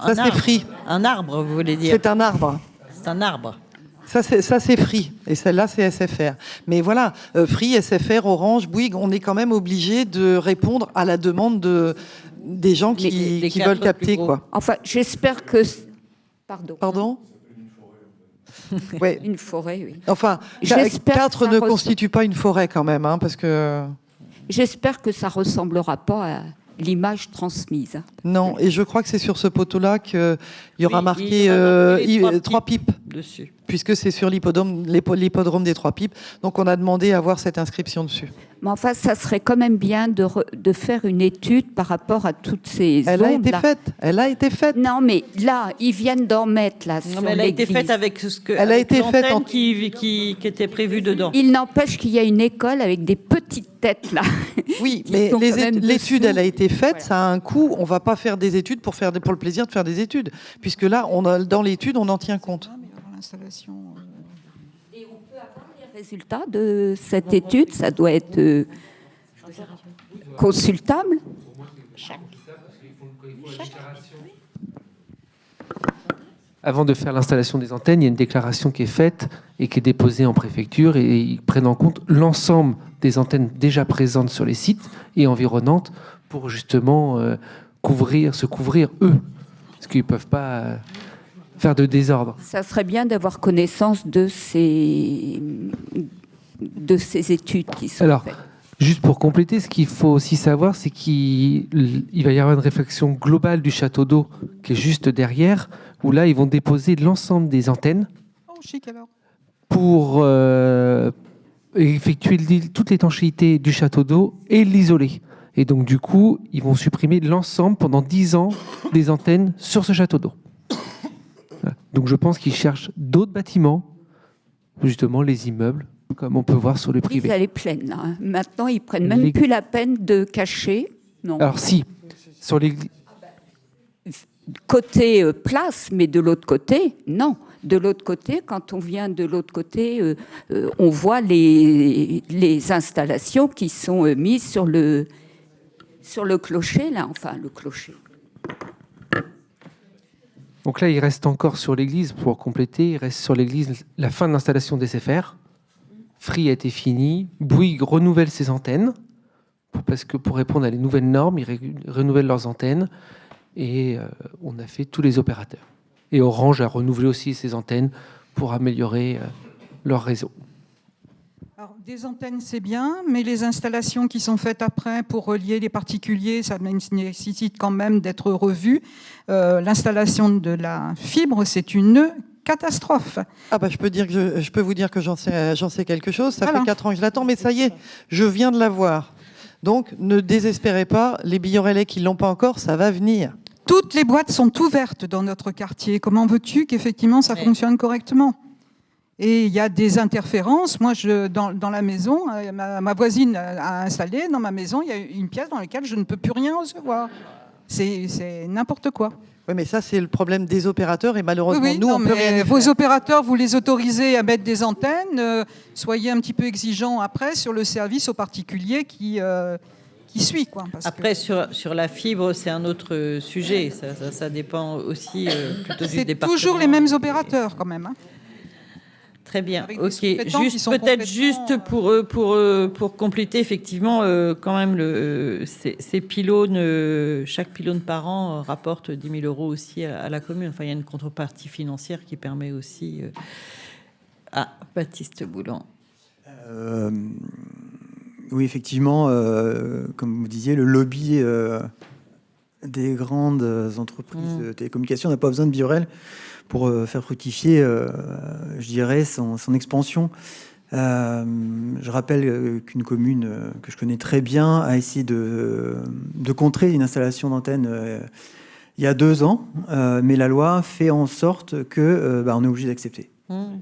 Ça c'est Free. Un arbre, vous voulez dire ? C'est un arbre. C'est un arbre. Ça c'est Free. Et celle-là, c'est SFR. Mais voilà, Free, SFR, Orange, Bouygues, on est quand même obligé de répondre à la demande des gens qui veulent capter, quoi. Enfin, j'espère que... Pardon ouais. Une forêt, oui. Enfin, 4 ne constituent pas une forêt quand même, hein, parce que... J'espère que ça ne ressemblera pas à l'image transmise. Non, et je crois que c'est sur ce poteau-là qu'il y aura marqué 3 pipes dessus. Puisque c'est sur l'hippodrome des 3 pipes. Donc on a demandé à avoir cette inscription dessus. Mais enfin, ça serait quand même bien de faire une étude par rapport à toutes ces Elle a été faite. Non, mais là, ils viennent d'en mettre là. Non, mais elle a été faite avec ce que. Elle a été faite qui était prévu dedans. Il n'empêche qu'il y a une école avec des petites têtes là. Oui, mais l'étude, elle a été faite. Voilà. Ça a un coût. On va pas faire des études pour le plaisir de faire des études, puisque là, dans l'étude, on en tient compte. Et on peut avoir les résultats de cette étude, ça doit être consultable. Avant de faire l'installation des antennes, il y a une déclaration qui est faite et qui est déposée en préfecture et ils prennent en compte l'ensemble des antennes déjà présentes sur les sites et environnantes pour justement se couvrir eux, parce qu'ils ne peuvent pas faire de désordre. Ça serait bien d'avoir connaissance de ces études qui sont faites. Juste pour compléter, ce qu'il faut aussi savoir, c'est qu'il va y avoir une réflexion globale du château d'eau qui est juste derrière, où là, ils vont déposer l'ensemble des antennes pour effectuer toute l'étanchéité du château d'eau et l'isoler. Et donc, du coup, ils vont supprimer l'ensemble pendant 10 ans des antennes sur ce château d'eau. Voilà. Donc, je pense qu'ils cherchent d'autres bâtiments, justement les immeubles, comme on peut voir sur le privé. Elle est pleine, là. Maintenant, ils prennent même plus la peine de cacher. Non. Alors si, sur les... Côté place, mais de l'autre côté, non. De l'autre côté, quand on vient de l'autre côté, on voit les installations qui sont mises sur le clocher, là. Enfin, le clocher. Donc là, il reste encore sur l'église, pour compléter, il reste sur l'église la fin de l'installation des SFR. Free a été fini. Bouygues renouvelle ses antennes pour répondre à les nouvelles normes. Ils renouvellent leurs antennes et on a fait tous les opérateurs. Et Orange a renouvelé aussi ses antennes pour améliorer leur réseau. Alors, des antennes, c'est bien, mais les installations qui sont faites après pour relier les particuliers, ça nécessite quand même d'être revu. L'installation de la fibre, c'est une catastrophe. Ah bah je peux vous dire que j'en sais quelque chose. Ça fait 4 ans que je l'attends, mais ça y est, je viens de l'avoir. Donc ne désespérez pas, les Biorelais qui l'ont pas encore, ça va venir. Toutes les boîtes sont ouvertes dans notre quartier. Comment veux-tu qu'effectivement ça fonctionne correctement ? Et il y a des interférences. Moi, dans la maison, ma voisine a installé, dans ma maison, il y a une pièce dans laquelle je ne peux plus rien recevoir. c'est n'importe quoi. Oui, mais ça, c'est le problème des opérateurs et malheureusement, Oui, nous, non, on peut rien mais y vos faire. opérateurs, vous les autorisez à mettre des antennes. Soyez un petit peu exigeants après sur le service aux particuliers qui suit. Quoi, après, sur la fibre, c'est un autre sujet. Ça dépend aussi plutôt du département. C'est toujours les mêmes opérateurs quand même. Hein. Très bien, Avec ok. Juste peut-être juste pour compléter, effectivement, quand même, ces pylônes, chaque pylône par an rapporte 10 000 € aussi à la commune. Enfin, il y a une contrepartie financière qui permet aussi... Baptiste Boulan. Oui, effectivement, comme vous disiez, le lobby des grandes entreprises de télécommunications n'a pas besoin de Biorel pour faire fructifier, je dirais, son expansion. Je rappelle qu'une commune que je connais très bien a essayé de contrer une installation d'antenne il y a 2 ans, mais la loi fait en sorte que on est obligé d'accepter.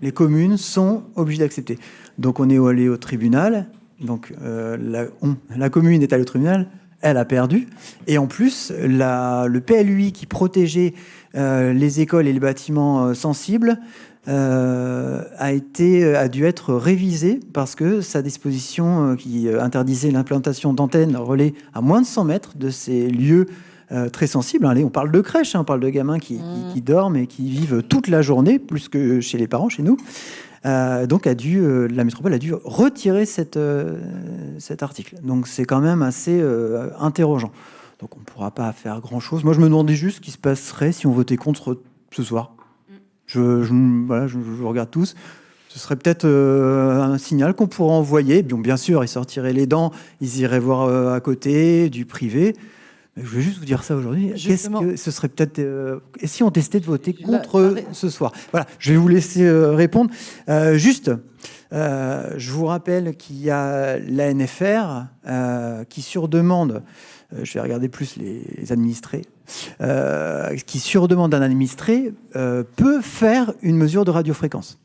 Les communes sont obligées d'accepter. Donc on est allé au tribunal. Donc la commune est allée au tribunal, elle a perdu. Et en plus, le PLUI qui protégeait les écoles et les bâtiments sensibles a dû être révisé parce que sa disposition qui interdisait l'implantation d'antennes relais à moins de 100 mètres de ces lieux très sensibles. Allez, on parle de crèche, on parle de gamins qui dorment et qui vivent toute la journée, plus que chez les parents, chez nous. Donc la métropole a dû retirer cet article. Donc c'est quand même assez interrogeant. Donc on ne pourra pas faire grand-chose. Moi je me demandais juste ce qui se passerait si on votait contre ce soir. Je regarde tous. Ce serait peut-être un signal qu'on pourrait envoyer. Bien sûr, ils sortiraient les dents, ils iraient voir à côté du privé. Je vais juste vous dire ça aujourd'hui. Ce serait peut-être... et si on testait de voter contre ce soir? Voilà, je vais vous laisser répondre. Je vous rappelle qu'il y a l'ANFR qui, sur demande, je vais regarder plus les administrés, qui, sur demande d'un administré, peut faire une mesure de radiofréquence.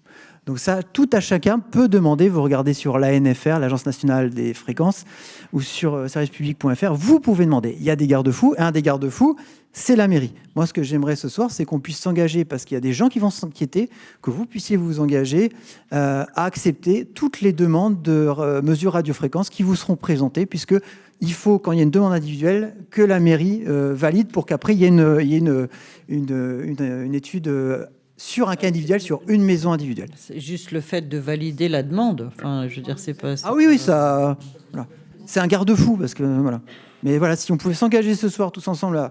Donc ça, tout à chacun peut demander, vous regardez sur l'ANFR, l'Agence nationale des fréquences, ou sur servicepublic.fr, vous pouvez demander. Il y a des garde-fous, et un des garde-fous, c'est la mairie. Moi, ce que j'aimerais ce soir, c'est qu'on puisse s'engager, parce qu'il y a des gens qui vont s'inquiéter, que vous puissiez vous engager à accepter toutes les demandes de mesures radiofréquences qui vous seront présentées, puisque il faut, quand il y a une demande individuelle, que la mairie valide pour qu'après, il y ait une étude sur un cas individuel, sur une maison individuelle. C'est juste le fait de valider la demande. Enfin, je veux dire, c'est pas... Ah oui, ça... Voilà. C'est un garde-fou, parce que... Voilà. Mais voilà, si on pouvait s'engager ce soir tous ensemble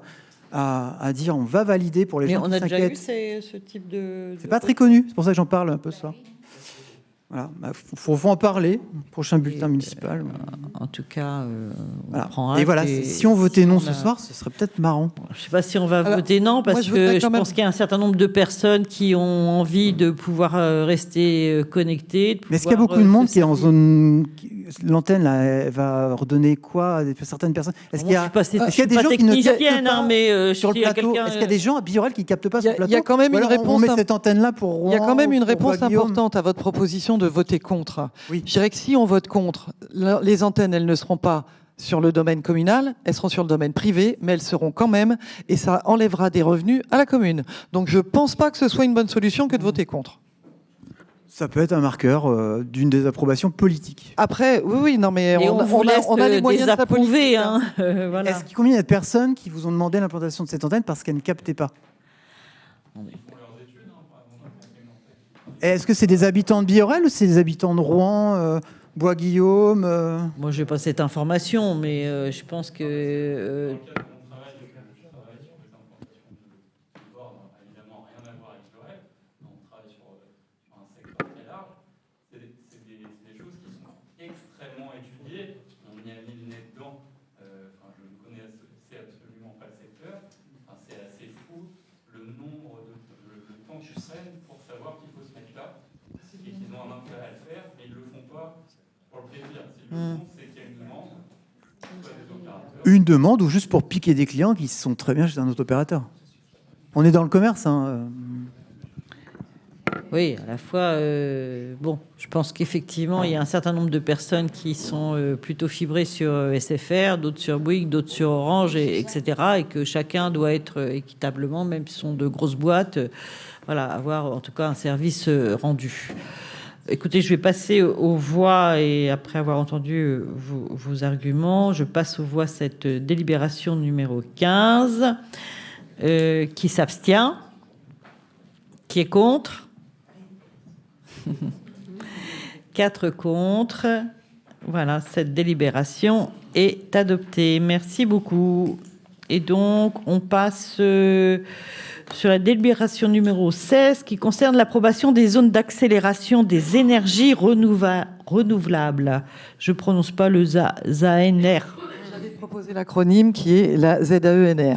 à dire on va valider pour les gens qui s'inquiètent. Mais on a déjà eu ce type de... C'est pas très connu, c'est pour ça que j'en parle un peu ce soir. Voilà, faut en parler. Prochain bulletin municipal. En tout cas, voilà. on prend acte. Et voilà, si on votait non ce soir, ce serait peut-être marrant. Je ne sais pas si on va voter non, parce que je pense qu'il y a un certain nombre de personnes qui ont envie de pouvoir rester connectées. Mais est-ce qu'il y a beaucoup de monde qui est en zone... L'antenne, là, elle va redonner quoi à certaines personnes? Est-ce qu'il y a des gens qui ne captent pas mais sur le plateau? Est-ce qu'il y a des gens à Biorel qui ne captent pas sur le plateau? Il y a quand même une réponse. On met cette antenne-là pour Rouen. Il y a quand même une pour réponse Guillaume. importante à votre proposition de voter contre. Oui. Je dirais que si on vote contre, les antennes, elles ne seront pas sur le domaine communal, elles seront sur le domaine privé, mais elles seront quand même, et ça enlèvera des revenus à la commune. Donc je ne pense pas que ce soit une bonne solution que de voter contre. Ça peut être un marqueur d'une désapprobation politique. Après, oui, non, mais on a les moyens de sa politique. Hein. Voilà. Combien il y a de personnes qui vous ont demandé l'implantation de cette antenne parce qu'elles ne captaient pas? Est-ce que c'est des habitants de Biorel ou c'est des habitants de Rouen, Bois-Guillaume Moi, je n'ai pas cette information, mais je pense que... Une demande ou juste pour piquer des clients qui sont très bien chez un autre opérateur. On est dans le commerce. Hein. Oui, à la fois, bon, je pense qu'effectivement, il y a un certain nombre de personnes qui sont plutôt fibrées sur SFR, d'autres sur Bouygues, d'autres sur Orange, etc. Et que chacun doit être équitablement, même si ce sont de grosses boîtes, voilà, avoir en tout cas un service rendu. Écoutez, je vais passer aux voix et après avoir entendu vos arguments, je passe aux voix cette délibération numéro 15. Qui s'abstient? Qui est contre? 4 contre. Voilà, cette délibération est adoptée. Merci beaucoup. Et donc, on passe sur la délibération numéro 16 qui concerne l'approbation des zones d'accélération des énergies renouvelables. Je ne prononce pas le ZANR. J'avais proposé l'acronyme qui est la ZAENR.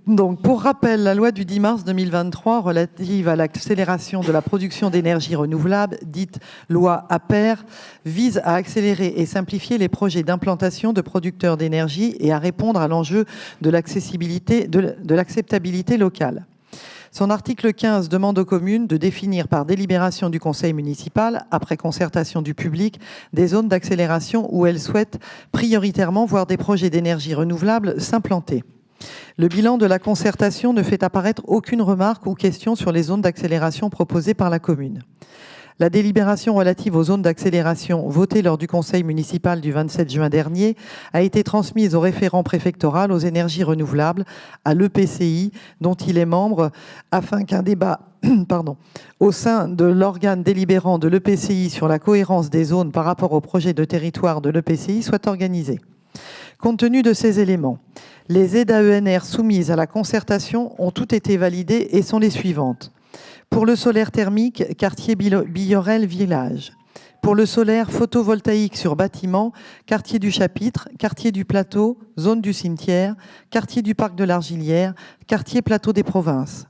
Donc, pour rappel, la loi du 10 mars 2023 relative à l'accélération de la production d'énergie renouvelable, dite loi APER, vise à accélérer et simplifier les projets d'implantation de producteurs d'énergie et à répondre à l'enjeu de l'accessibilité, de l'acceptabilité locale. Son article 15 demande aux communes de définir par délibération du conseil municipal, après concertation du public, des zones d'accélération où elles souhaitent prioritairement voir des projets d'énergie renouvelable s'implanter. Le bilan de la concertation ne fait apparaître aucune remarque ou question sur les zones d'accélération proposées par la commune. La délibération relative aux zones d'accélération votée lors du conseil municipal du 27 juin dernier a été transmise au référent préfectoral aux énergies renouvelables, à l'EPCI, dont il est membre, afin qu'un débat au sein de l'organe délibérant de l'EPCI sur la cohérence des zones par rapport au projet de territoire de l'EPCI soit organisé. Compte tenu de ces éléments, les ZAENR soumises à la concertation ont toutes été validées et sont les suivantes. Pour le solaire thermique, quartier Billorel Village. Pour le solaire photovoltaïque sur bâtiment, quartier du Chapitre, quartier du Plateau, zone du cimetière, quartier du Parc de l'Argilière, quartier Plateau des Provinces.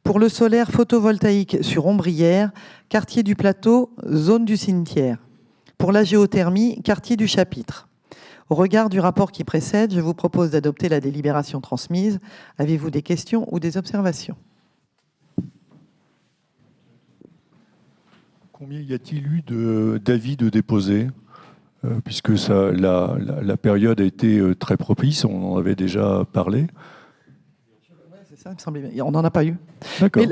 Pour le solaire photovoltaïque sur Ombrière, quartier du Plateau, zone du cimetière. Pour la géothermie, quartier du Chapitre. Au regard du rapport qui précède, je vous propose d'adopter la délibération transmise. Avez-vous des questions ou des observations? Combien y a-t-il eu d'avis de déposés puisque la période a été très propice, on en avait déjà parlé. C'est ça, il me semblait bien. On n'en a pas eu. D'accord.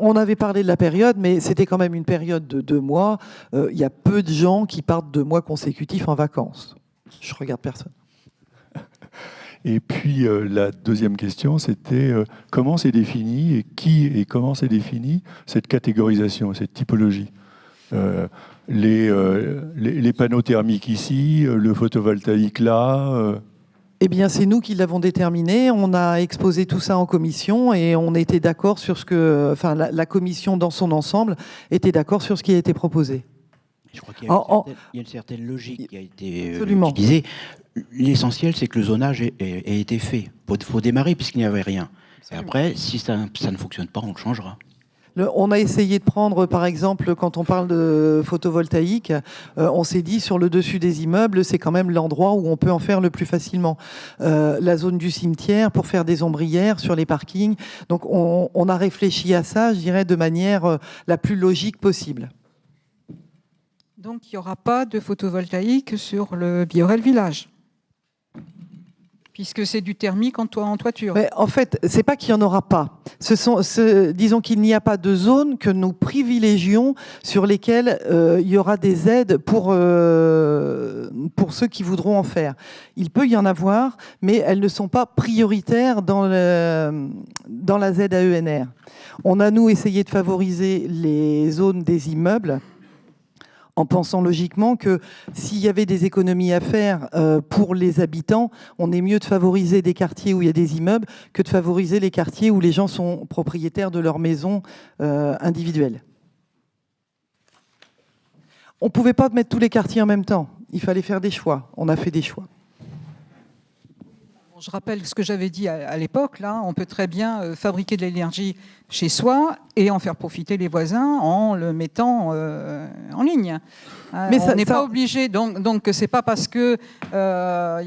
On avait parlé de la période, mais c'était quand même une période de 2 mois. Il y a peu de gens qui partent 2 mois consécutifs en vacances. Je regarde personne. Et puis la deuxième question, c'était comment c'est défini et qui et comment c'est défini cette catégorisation, cette typologie. Les panneaux thermiques ici, le photovoltaïque là. Eh bien, c'est nous qui l'avons déterminé. On a exposé tout ça en commission et on était d'accord sur ce que, enfin, la commission dans son ensemble était d'accord sur ce qui a été proposé. Je crois qu'il y a une certaine logique qui a été utilisée. L'essentiel, c'est que le zonage ait été fait. Il faut démarrer puisqu'il n'y avait rien. Et après, si ça ne fonctionne pas, on le changera. On a essayé de prendre, par exemple, quand on parle de photovoltaïque, on s'est dit sur le dessus des immeubles, c'est quand même l'endroit où on peut en faire le plus facilement. La zone du cimetière pour faire des ombrières sur les parkings. Donc on a réfléchi à ça, je dirais, de manière la plus logique possible. Donc, il n'y aura pas de photovoltaïque sur le Billorel Village, puisque c'est du thermique en toiture. Mais en fait, c'est pas qu'il n'y en aura pas. Disons qu'il n'y a pas de zone que nous privilégions sur lesquelles il y aura des aides pour ceux qui voudront en faire. Il peut y en avoir, mais elles ne sont pas prioritaires dans la ZAENR. On a, nous, essayé de favoriser les zones des immeubles, en pensant logiquement que s'il y avait des économies à faire pour les habitants, on est mieux de favoriser des quartiers où il y a des immeubles que de favoriser les quartiers où les gens sont propriétaires de leur maison individuelle. On ne pouvait pas mettre tous les quartiers en même temps. Il fallait faire des choix. On a fait des choix. Je rappelle ce que j'avais dit à l'époque. Là, on peut très bien fabriquer de l'énergie chez soi et en faire profiter les voisins en le mettant en ligne. Mais on n'est pas obligé. Donc c'est pas parce que y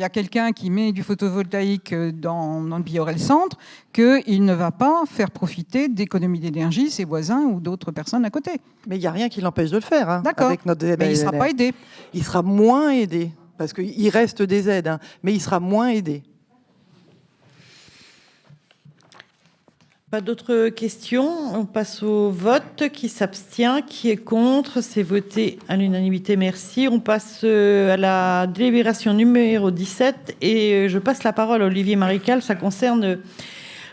a quelqu'un qui met du photovoltaïque dans le Biorel Centre qu'il ne va pas faire profiter d'économies d'énergie ses voisins ou d'autres personnes à côté. Mais il n'y a rien qui l'empêche de le faire. Hein, d'accord. Mais il ne sera pas aidé. Il sera moins aidé. Parce qu'il reste des aides, hein, mais il sera moins aidé. Pas d'autres questions. On passe au vote. Qui s'abstient? Qui est contre? C'est voté à l'unanimité. Merci. On passe à la délibération numéro 17. Et je passe la parole à Olivier Marical. Ça concerne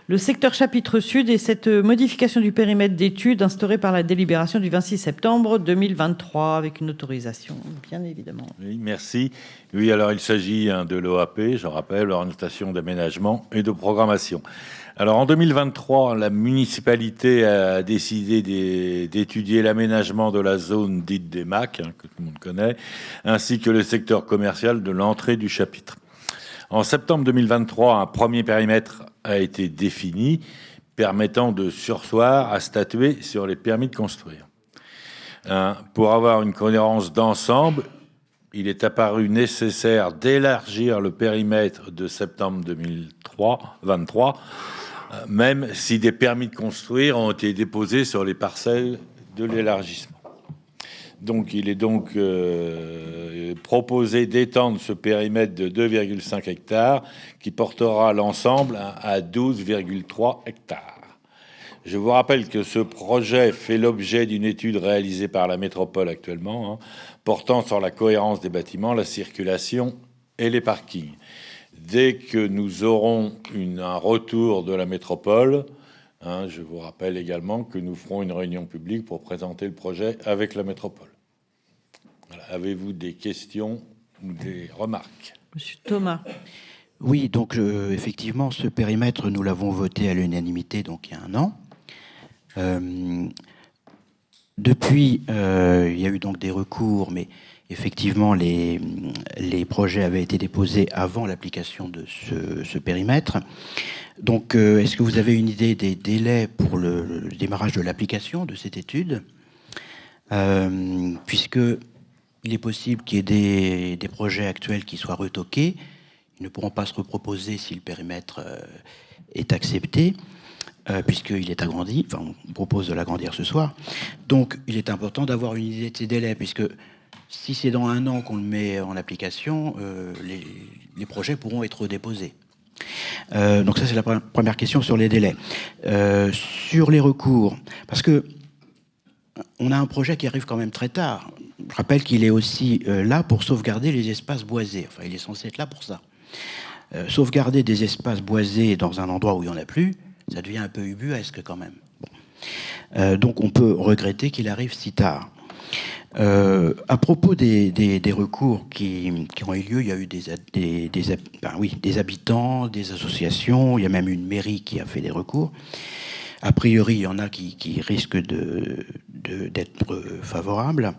le secteur chapitre sud et cette modification du périmètre d'études instaurée par la délibération du 26 septembre 2023 avec une autorisation, bien évidemment. Oui, merci. Oui, alors il s'agit de l'OAP, je rappelle, l'orientation d'aménagement et de programmation. Alors en 2023, la municipalité a décidé d'étudier l'aménagement de la zone dite des MAC, que tout le monde connaît, ainsi que le secteur commercial de l'entrée du chapitre. En septembre 2023, un premier périmètre a été défini, permettant de surseoir à statuer sur les permis de construire. Pour avoir une cohérence d'ensemble, il est apparu nécessaire d'élargir le périmètre de septembre 2023, même si des permis de construire ont été déposés sur les parcelles de l'élargissement. Donc, il est proposé d'étendre ce périmètre de 2,5 hectares qui portera l'ensemble à 12,3 hectares. Je vous rappelle que ce projet fait l'objet d'une étude réalisée par la métropole actuellement, portant sur la cohérence des bâtiments, la circulation et les parkings. Dès que nous aurons un retour de la métropole, je vous rappelle également que nous ferons une réunion publique pour présenter le projet avec la métropole. Voilà. Avez-vous des questions ou des remarques? Monsieur Thomas. Oui, donc effectivement, ce périmètre, nous l'avons voté à l'unanimité donc il y a 1 an. Depuis, il y a eu donc des recours, mais effectivement, les projets avaient été déposés avant l'application de ce périmètre. Donc, est-ce que vous avez une idée des délais pour le démarrage de l'application de cette étude? Puisque il est possible qu'il y ait des projets actuels qui soient retoqués. Ils ne pourront pas se reproposer si le périmètre est accepté, puisqu'il est agrandi. Enfin, on propose de l'agrandir ce soir. Donc, il est important d'avoir une idée de ces délais, puisque si c'est dans 1 an qu'on le met en application, les projets pourront être déposés. Donc ça, c'est la première question sur les délais. Sur les recours, parce que on a un projet qui arrive quand même très tard. Je rappelle qu'il est aussi là pour sauvegarder les espaces boisés. Enfin, il est censé être là pour ça. Sauvegarder des espaces boisés dans un endroit où il n'y en a plus, ça devient un peu ubuesque quand même. Bon. Donc on peut regretter qu'il arrive si tard. À propos des recours qui ont eu lieu, il y a eu des habitants, des associations, il y a même une mairie qui a fait des recours. A priori, il y en a qui risquent d'être favorables.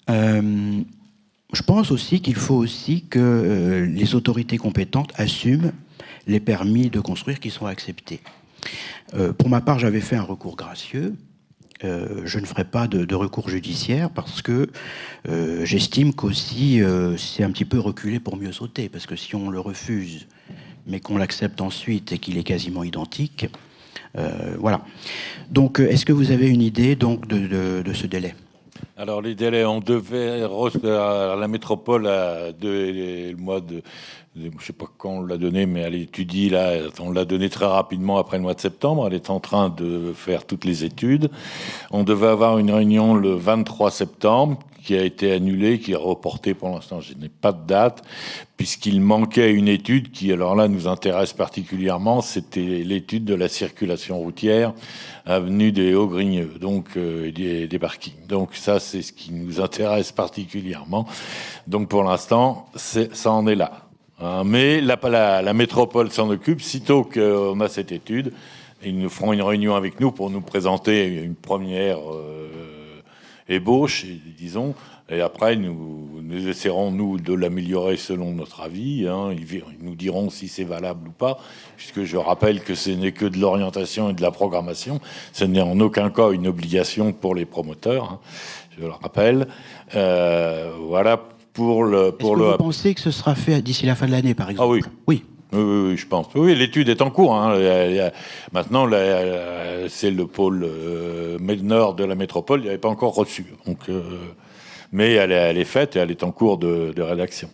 Je pense aussi qu'il faut aussi que les autorités compétentes assument les permis de construire qui sont acceptés. Pour ma part, j'avais fait un recours gracieux. Je ne ferai pas de recours judiciaire parce que j'estime qu'aussi c'est un petit peu reculer pour mieux sauter, parce que si on le refuse mais qu'on l'accepte ensuite et qu'il est quasiment identique, voilà. Donc est-ce que vous avez une idée donc de ce délai? Alors les délais, on devait la métropole le mois de je ne sais pas quand on l'a donné, mais elle étudie là, on l'a donné très rapidement après le mois de septembre. Elle est en train de faire toutes les études. On devait avoir une réunion le 23 septembre qui a été annulée, qui est reportée pour l'instant. Je n'ai pas de date, puisqu'il manquait une étude qui, alors là, nous intéresse particulièrement. C'était l'étude de la circulation routière avenue des Hauts-Grigneux, donc des parkings. Donc ça, c'est ce qui nous intéresse particulièrement. Donc pour l'instant, ça en est là. Mais la métropole s'en occupe. Sitôt qu'on a cette étude, ils nous feront une réunion avec nous pour nous présenter une première ébauche, disons, et après nous nous essaierons, nous, de l'améliorer selon notre avis. Ils nous diront si c'est valable ou pas, puisque je rappelle que ce n'est que de l'orientation et de la programmation. Ce n'est en aucun cas une obligation pour les promoteurs, je le rappelle. Voilà pour le... Vous pensez que ce sera fait d'ici la fin de l'année, par exemple? Ah oui. Oui. Oui, je pense. Oui, l'étude est en cours. Maintenant, c'est le pôle nord de la métropole. Il n'y avait pas encore reçu. Donc, mais elle est faite et elle est en cours de rédaction.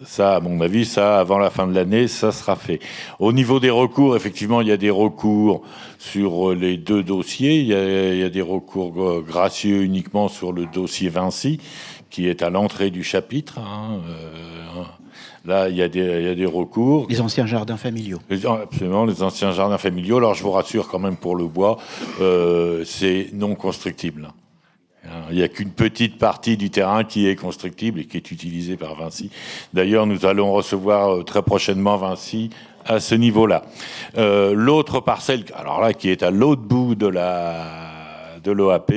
Ça, à mon avis, avant la fin de l'année, ça sera fait. Au niveau des recours, effectivement, il y a des recours sur les 2 dossiers. Il y a des recours gracieux uniquement sur le dossier Vinci, qui est à l'entrée du chapitre. Là, il y a des recours. Les anciens jardins familiaux. Absolument, les anciens jardins familiaux. Alors, je vous rassure quand même pour le bois, c'est non constructible. Il n'y a qu'une petite partie du terrain qui est constructible et qui est utilisée par Vinci. D'ailleurs, nous allons recevoir très prochainement Vinci à ce niveau-là. L'autre parcelle, alors là, qui est à l'autre bout de l'OAP.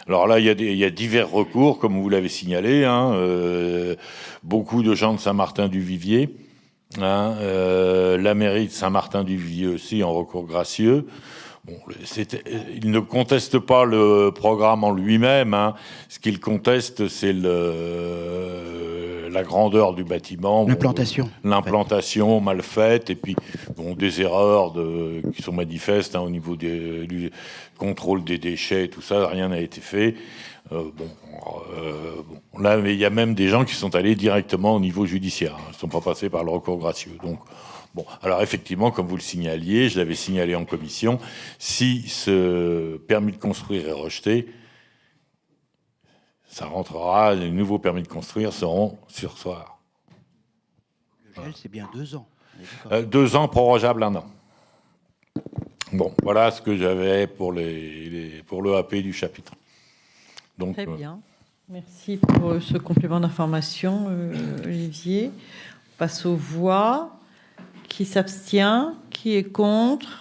Alors là, il y a divers recours, comme vous l'avez signalé. Beaucoup de gens de Saint-Martin-du-Vivier. La mairie de Saint-Martin-du-Vivier aussi en recours gracieux. Bon, ils ne contestent pas le programme en lui-même. Ce qu'ils contestent, c'est la grandeur du bâtiment. L'implantation. L'implantation mal faite, et puis des erreurs qui sont manifestes au niveau du contrôle des déchets, tout ça, rien n'a été fait. Là, mais il y a même des gens qui sont allés directement au niveau judiciaire. Ils ne sont pas passés par le recours gracieux. Donc, alors effectivement, comme vous le signaliez, je l'avais signalé en commission, si ce permis de construire est rejeté, ça rentrera, les nouveaux permis de construire seront sur soir. Le gel, c'est bien 2 ans. 2 ans, prorogeable 1 an. Bon, voilà ce que j'avais pour le AP du chapitre. Donc, très bien. Merci pour ce complément d'information, Olivier. On passe aux voix. Qui s'abstient? Qui est contre?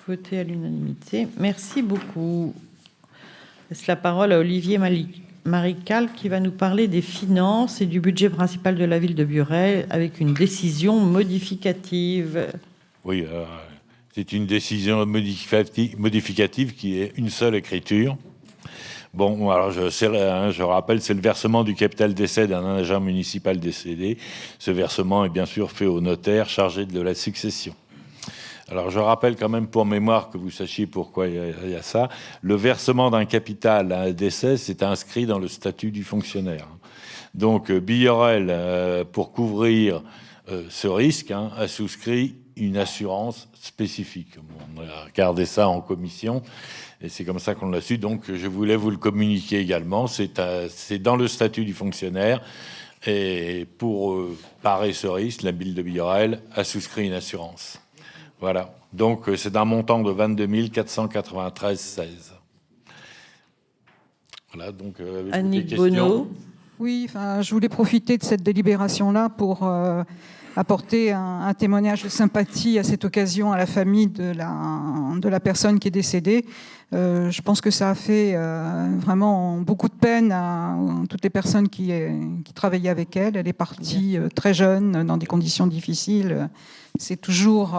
Voté à l'unanimité. Merci beaucoup. Je laisse la parole à Olivier Marical qui va nous parler des finances et du budget principal de la ville de Burel avec une décision modificative. Oui, c'est une décision modificative qui est une seule écriture. Bon, alors je rappelle, c'est le versement du capital décès d'un agent municipal décédé. Ce versement est bien sûr fait au notaire chargé de la succession. Alors je rappelle quand même pour mémoire que vous sachiez pourquoi il y a ça. Le versement d'un capital à un décès, c'est inscrit dans le statut du fonctionnaire. Donc Billorel, pour couvrir ce risque, a souscrit une assurance spécifique. On a regardé ça en commission. Et c'est comme ça qu'on l'a su. Donc, je voulais vous le communiquer également. C'est dans le statut du fonctionnaire. Et pour parer ce risque, la ville de Billorel a souscrit une assurance. Voilà. Donc, c'est d'un montant de 22 493,16. Voilà. Donc, Annick Bonneau. Oui, je voulais profiter de cette délibération-là pour apporter un témoignage de sympathie à cette occasion à la famille de la personne qui est décédée. Je pense que ça a fait vraiment beaucoup de peine à toutes les personnes qui travaillaient avec elle. Elle est partie très jeune, dans des conditions difficiles. C'est toujours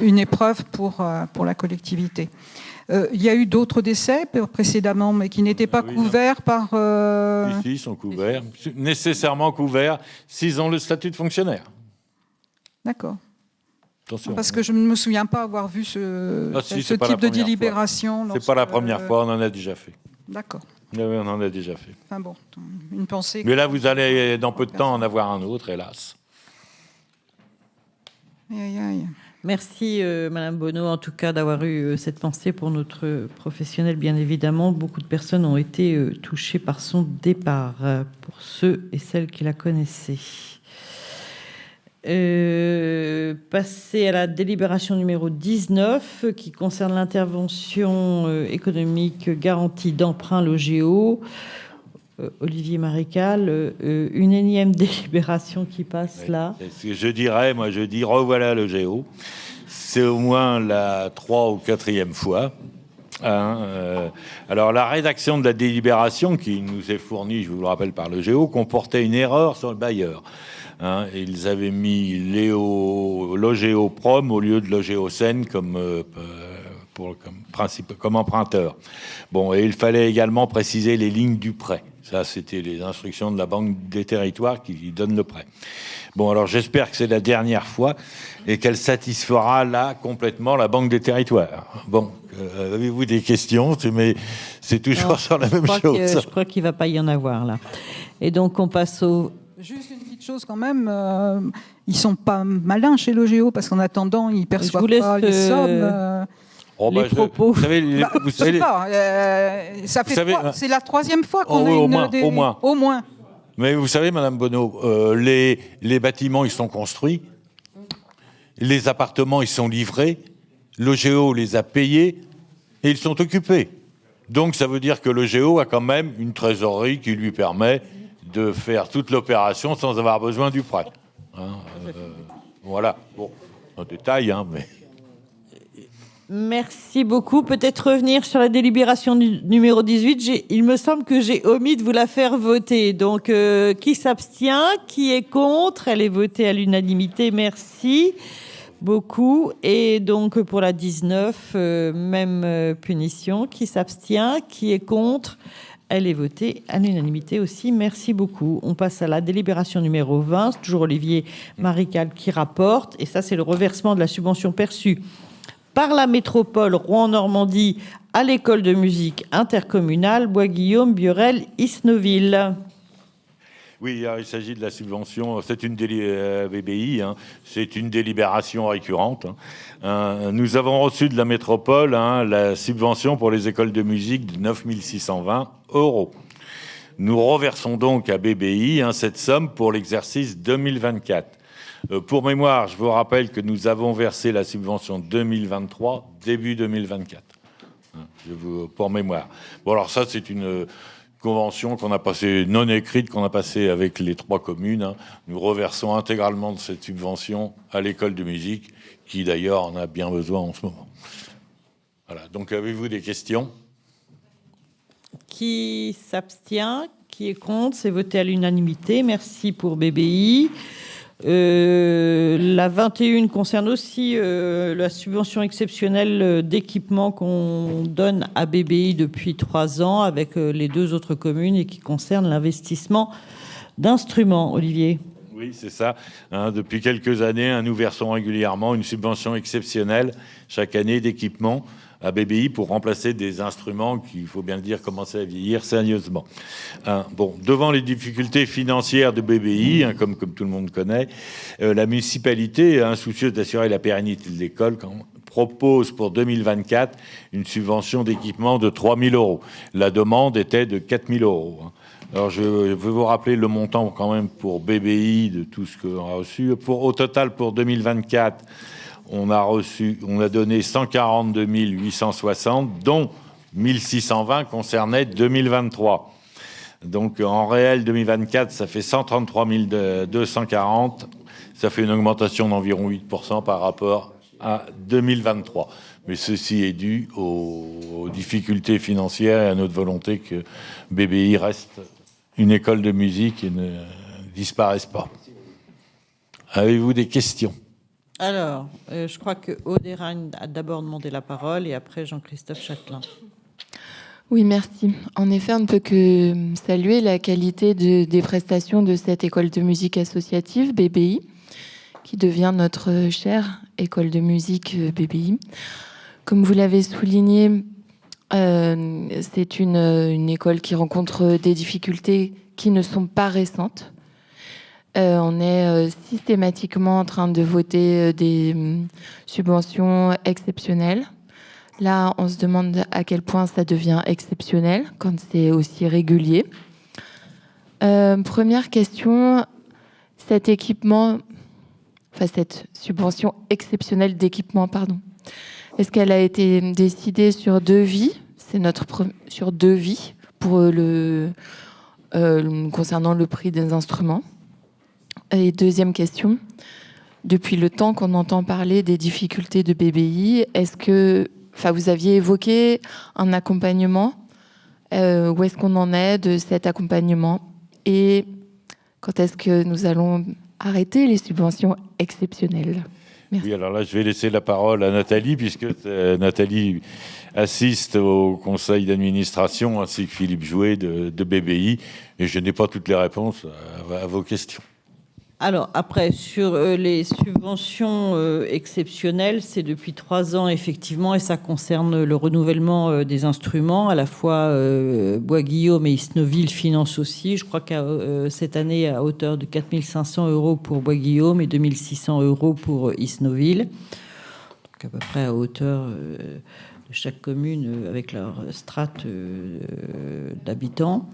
une épreuve pour la collectivité. Il y a eu d'autres décès précédemment, mais qui n'étaient pas couverts par... Ici, ils sont couverts, nécessairement couverts, s'ils ont le statut de fonctionnaire. D'accord. Attention. Parce que je ne me souviens pas avoir vu ce type de délibération. C'est pas la première fois, on en a déjà fait. D'accord. Oui, on en a déjà fait. Enfin bon, une pensée. Mais là, vous allez dans peu de temps en avoir un autre, hélas. Aïe, aïe. Merci Madame Bonneau, en tout cas, d'avoir eu cette pensée pour notre professionnel, bien évidemment. Beaucoup de personnes ont été touchées par son départ, pour ceux et celles qui la connaissaient. Passer à la délibération numéro 19 qui concerne l'intervention économique garantie d'emprunt Logéo. Olivier Marical, une énième délibération qui passe là. Je dirais, moi je dis revoilà Logéo. C'est au moins la 3e ou 4e fois. Alors, la rédaction de la délibération qui nous est fournie, je vous le rappelle, par le Géo, comportait une erreur sur le bailleur. Ils avaient mis Logéo Prom au lieu de Logéo Sen comme emprunteur. Bon, et il fallait également préciser les lignes du prêt. Ça, c'était les instructions de la Banque des Territoires qui donnent le prêt. Bon, alors j'espère que c'est la dernière fois et qu'elle satisfera là complètement la Banque des Territoires. Bon, avez-vous des questions? Mais c'est toujours sur la même chose. Je crois qu'il ne va pas y en avoir là. Et donc on passe au... Juste une petite chose quand même, ils sont pas malins chez Logéo parce qu'en attendant, ils perçoivent pas les sommes. Les propos. Vous savez, Je sais pas. Ça fait c'est la troisième fois qu'on a au moins. Mais vous savez, Madame Bonneau, les bâtiments, ils sont construits. Les appartements, ils sont livrés. Logéo les a payés et ils sont occupés. Donc, ça veut dire que Logéo a quand même une trésorerie qui lui permet de faire toute l'opération sans avoir besoin du prêt. Voilà. Bon, un détail, mais... Merci beaucoup. Peut-être revenir sur la délibération numéro 18. Il me semble que j'ai omis de vous la faire voter. Donc, qui s'abstient? Qui est contre? Elle est votée à l'unanimité. Merci beaucoup. Et donc, pour la 19, même punition. Qui s'abstient? Qui est contre? Elle est votée à l'unanimité aussi. Merci beaucoup. On passe à la délibération numéro 20. C'est toujours Olivier Marical qui rapporte. Et ça, c'est le reversement de la subvention perçue par la métropole Rouen-Normandie à l'école de musique intercommunale Bois-Guillaume, Biorel, Isnoville. Oui, il s'agit de la subvention, c'est une BBI, c'est une délibération récurrente. Nous avons reçu de la métropole la subvention pour les écoles de musique de 9 620 €. Nous reversons donc à BBI cette somme pour l'exercice 2024. Pour mémoire, je vous rappelle que nous avons versé la subvention 2023, début 2024. Pour mémoire. Bon, alors ça, c'est une convention qu'on a passée, non écrite, qu'on a passée avec les 3 communes. Nous reversons intégralement de cette subvention à l'école de musique, qui d'ailleurs en a bien besoin en ce moment. Voilà. Donc, avez-vous des questions? Qui s'abstient? Qui est contre? C'est voté à l'unanimité. Merci pour BBI. La 21 concerne aussi la subvention exceptionnelle d'équipement qu'on donne à BBI depuis 3 ans avec les 2 autres communes et qui concerne l'investissement d'instruments. Olivier. Oui, c'est ça. Depuis quelques années, nous versons régulièrement une subvention exceptionnelle chaque année d'équipement à BBI pour remplacer des instruments qui, il faut bien le dire, commençaient à vieillir sérieusement. Devant les difficultés financières de BBI, comme tout le monde connaît, la municipalité, soucieuse d'assurer la pérennité de l'école, propose pour 2024 une subvention d'équipement de 3 000 €. La demande était de 4 000 €. Alors, je veux vous rappeler le montant quand même pour BBI de tout ce qu'on a reçu. Au total, pour 2024, on a donné 142 860, dont 1620 concernaient 2023. Donc, en réel, 2024, ça fait 133 240. Ça fait une augmentation d'environ 8% par rapport à 2023. Mais ceci est dû aux difficultés financières et à notre volonté que BBI reste une école de musique et ne disparaisse pas. Avez-vous des questions? Alors, je crois que Aude Eragne a d'abord demandé la parole et après Jean-Christophe Châtelain. Oui, merci. En effet, on ne peut que saluer la qualité des prestations de cette école de musique associative, BBI, qui devient notre chère école de musique BBI. Comme vous l'avez souligné, c'est une école qui rencontre des difficultés qui ne sont pas récentes. On est systématiquement en train de voter des subventions exceptionnelles. Là, on se demande à quel point ça devient exceptionnel quand c'est aussi régulier. Première question, cette subvention exceptionnelle d'équipement, est-ce qu'elle a été décidée sur devis? C'est sur devis pour concernant le prix des instruments. Et deuxième question, depuis le temps qu'on entend parler des difficultés de BBI, est-ce que vous aviez évoqué un accompagnement. Où est-ce qu'on en est de cet accompagnement et quand est-ce que nous allons arrêter les subventions exceptionnelles? Merci. Oui, alors là, je vais laisser la parole à Nathalie, puisque Nathalie assiste au conseil d'administration ainsi que Philippe Jouet de BBI, et je n'ai pas toutes les réponses à vos questions. Alors, après, sur les subventions exceptionnelles, c'est depuis 3 ans, effectivement, et ça concerne le renouvellement des instruments. À la fois, Bois-Guillaume et Isnoville financent aussi. Je crois qu'à cette année, à hauteur de 4 500 € pour Bois-Guillaume et 2 600 € pour Isnoville. Donc, à peu près à hauteur de chaque commune avec leur strate d'habitants.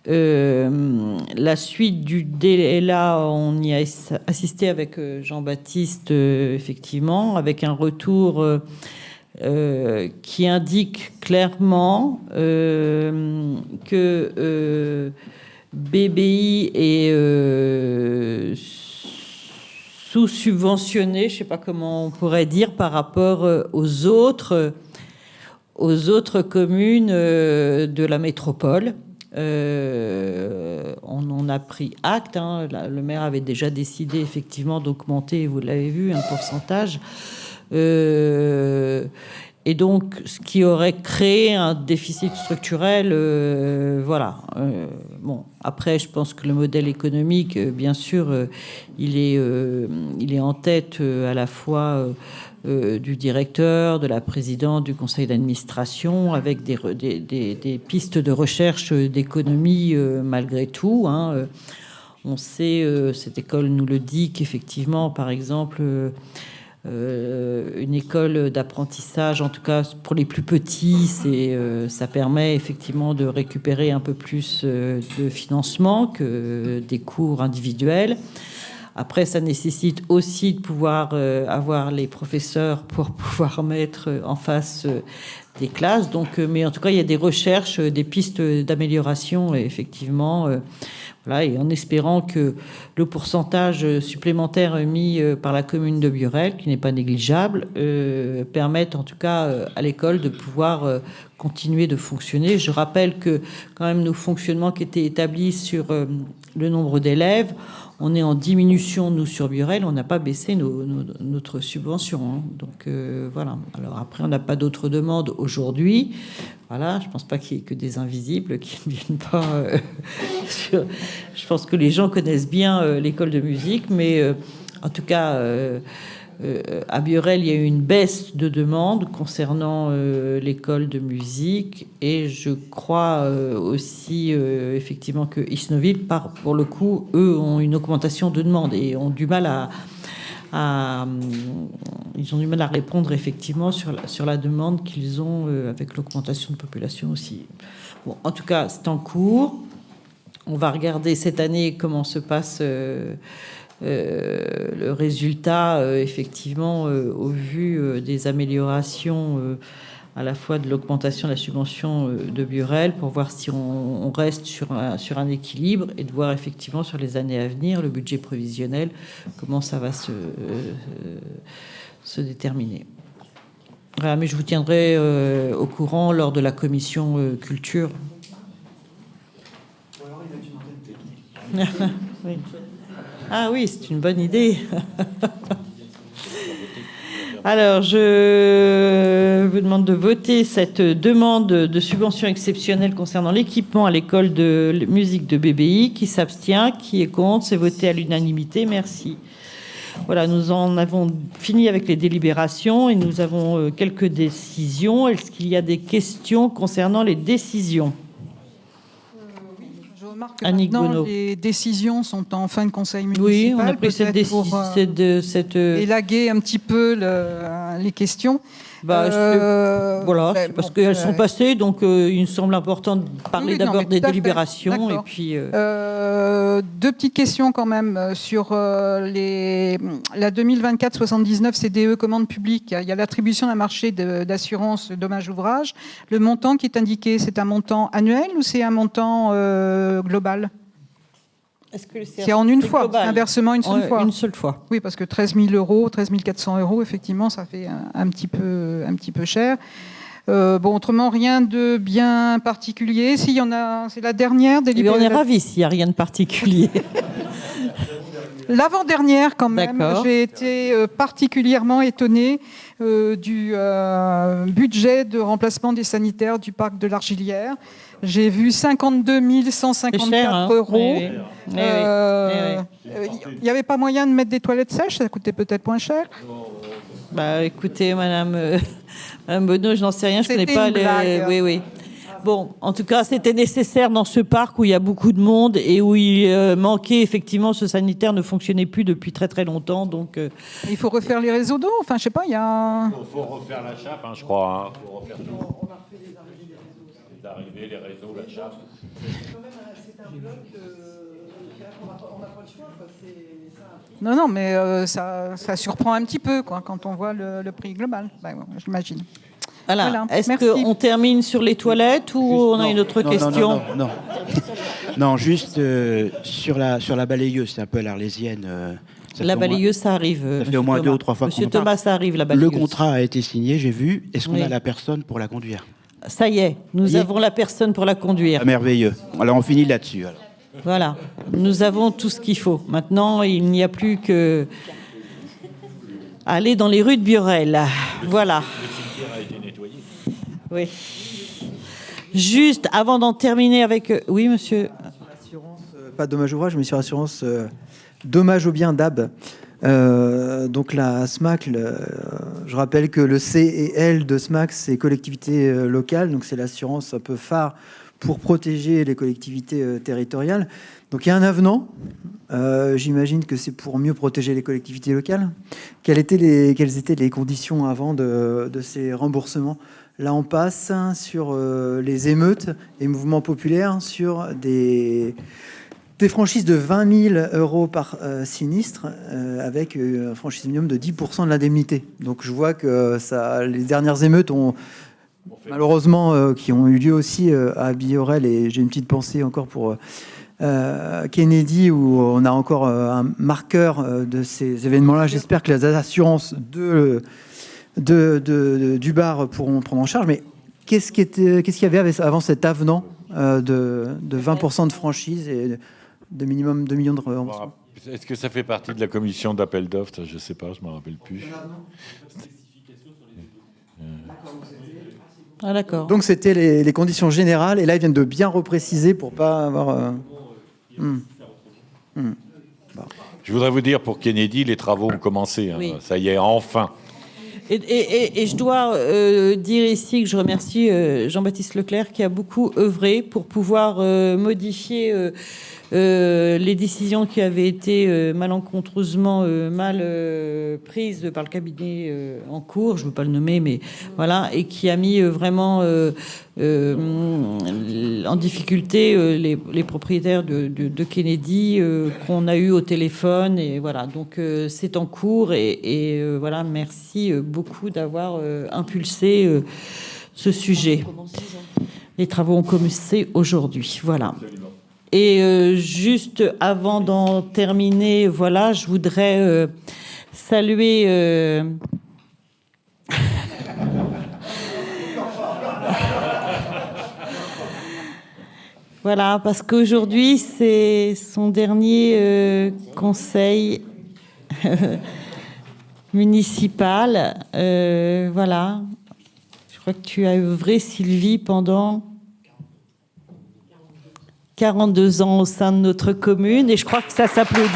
La suite du délai, là, on y a assisté avec Jean-Baptiste, effectivement, avec un retour qui indique clairement que BBI est sous-subventionné, je ne sais pas comment on pourrait dire, par rapport aux autres communes de la métropole. On en a pris acte. Le maire avait déjà décidé effectivement d'augmenter, vous l'avez vu, un pourcentage. Et donc, ce qui aurait créé un déficit structurel, voilà. Bon, après, je pense que le modèle économique, bien sûr, il est en tête à la fois du directeur, de la présidente du conseil d'administration, avec des pistes de recherche d'économie malgré tout. On sait, cette école nous le dit, qu'effectivement, par exemple, une école d'apprentissage, en tout cas pour les plus petits, ça permet effectivement de récupérer un peu plus de financement que des cours individuels. Après, ça nécessite aussi de pouvoir avoir les professeurs pour pouvoir mettre en face des classes. Donc, mais en tout cas, il y a des recherches, des pistes d'amélioration, effectivement. Voilà, et en espérant que le pourcentage supplémentaire mis par la commune de Burel, qui n'est pas négligeable, permette en tout cas à l'école de pouvoir continuer de fonctionner. Je rappelle que quand même nos fonctionnements qui étaient établis sur le nombre d'élèves, on est en diminution, nous, sur Burel, on n'a pas baissé notre subvention. Donc, voilà. Alors après, on n'a pas d'autres demandes aujourd'hui. Voilà, je ne pense pas qu'il y ait que des invisibles qui ne viennent pas... Je pense que les gens connaissent bien l'école de musique, mais en tout cas... à Burel, il y a eu une baisse de demande concernant l'école de musique, et je crois aussi effectivement que Isnoville, pour le coup, eux ont une augmentation de demande et ont du mal à répondre effectivement sur la demande qu'ils ont avec l'augmentation de population aussi. Bon, en tout cas, c'est en cours. On va regarder cette année comment se passe le résultat, effectivement, au vu des améliorations à la fois de l'augmentation de la subvention de Burel, pour voir si on reste sur un équilibre, et de voir effectivement sur les années à venir, le budget prévisionnel, comment ça va se déterminer. Voilà, mais je vous tiendrai au courant lors de la commission culture. Oui. Ah oui, c'est une bonne idée. Alors, je vous demande de voter cette demande de subvention exceptionnelle concernant l'équipement à l'école de musique de BBI. Qui s'abstient, qui est contre, c'est voté à l'unanimité. Merci. Voilà, nous en avons fini avec les délibérations et nous avons quelques décisions. Est-ce qu'il y a des questions concernant les décisions ? Annick Bonneau. Les décisions sont en fin de conseil municipal. Oui, on a pris cette décision. Élaguer un petit peu les questions. Voilà, parce qu'elles sont passées, donc il me semble important de parler d'abord des délibérations. Et puis, deux petites questions quand même sur la 2024-79 CDE commande publique. Il y a l'attribution d'un marché d'assurance dommage ouvrage. Le montant qui est indiqué, c'est un montant annuel ou c'est un montant global ? Est-ce que c'est en une fois, un versement une seule fois. Une seule fois. Oui, parce que 13 000 euros, 13 400 euros, effectivement, ça fait un petit peu cher. Bon, autrement, rien de bien particulier. S'il y en a, c'est la dernière. On est ravis s'il n'y a rien de particulier. L'avant-dernière, quand même, j'ai été particulièrement étonnée du budget de remplacement des sanitaires du parc de l'Argilière. J'ai vu 52 154 euros. Il n'y avait pas moyen de mettre des toilettes sèches, ça coûtait peut-être moins cher. Bah, écoutez, Madame Bonneau, je n'en sais rien, je ne connais pas les... Oui. Bon, en tout cas, c'était nécessaire dans ce parc où il y a beaucoup de monde et où il manquait effectivement, ce sanitaire ne fonctionnait plus depuis très très longtemps. Donc, il faut refaire les réseaux d'eau. Enfin, je sais pas, il y a. Il faut refaire la chape, je crois. Faut refaire tout. On a refait les arrivées, les réseaux, la chape. C'est un bloc. On n'a pas le choix. Non, mais ça surprend un petit peu quand on voit le prix global. J'imagine. Voilà. Est-ce qu'on termine sur les toilettes ou on a une autre question? Non, juste sur la balayeuse, c'est un peu à l'Arlésienne. La balayeuse, ça arrive. Ça fait au moins 2 ou 3 fois Monsieur Thomas, ça arrive, la balayeuse. Le contrat a été signé, j'ai vu. Est-ce qu'on a la personne pour la conduire? Ça y est, nous avons la personne pour la conduire. Ah, merveilleux. Alors on finit là-dessus. Alors. Voilà, nous avons tout ce qu'il faut. Maintenant, il n'y a plus que aller dans les rues de Biorel. Voilà. Le cimetière a été nettoyé. Oui. Juste avant d'en terminer avec... Oui, monsieur. Pas dommage ouvrage, mais sur assurance dommage au bien DAB. Donc la SMAC, je rappelle que le C et L de SMAC, c'est collectivité locale, donc c'est l'assurance un peu phare pour protéger les collectivités territoriales. Donc il y a un avenant, j'imagine que c'est pour mieux protéger les collectivités locales. Quelles étaient les conditions avant de ces remboursements? Là, on passe sur les émeutes et mouvements populaires sur des franchises de 20 000 euros par sinistre, avec un franchise minimum de 10% de l'indemnité. Donc je vois que les dernières émeutes ont malheureusement qui ont eu lieu aussi à Biorel, et j'ai une petite pensée encore pour Kennedy, où on a encore un marqueur de ces événements-là. J'espère que les assurances du bar pourront prendre en charge. Mais qu'est-ce qu'il y avait avant cet avenant de 20% de franchise et de minimum 2 millions de remboursements? Est-ce que ça fait partie de la commission d'appel d'offres? Je ne sais pas, je ne me rappelle plus. Ah, d'accord. Donc c'était les conditions générales, et là ils viennent de bien repréciser pour pas avoir... Je voudrais vous dire, pour Kennedy, les travaux ont commencé. Oui. Ça y est, enfin. Et je dois dire ici que je remercie Jean-Baptiste Leclerc, qui a beaucoup œuvré pour pouvoir modifier les décisions qui avaient été malencontreusement mal prises par le cabinet en cours, je ne veux pas le nommer, mais voilà, et qui a mis vraiment en difficulté les propriétaires de Kennedy qu'on a eu au téléphone, et voilà, donc c'est en cours, et voilà, merci beaucoup d'avoir impulsé ce sujet. Les travaux ont commencé aujourd'hui, voilà. Et juste avant d'en terminer, voilà, je voudrais saluer voilà, parce qu'aujourd'hui c'est son dernier conseil municipal. Voilà, je crois que tu as œuvré, Sylvie, pendant 42 ans au sein de notre commune, et je crois que ça s'applaudit.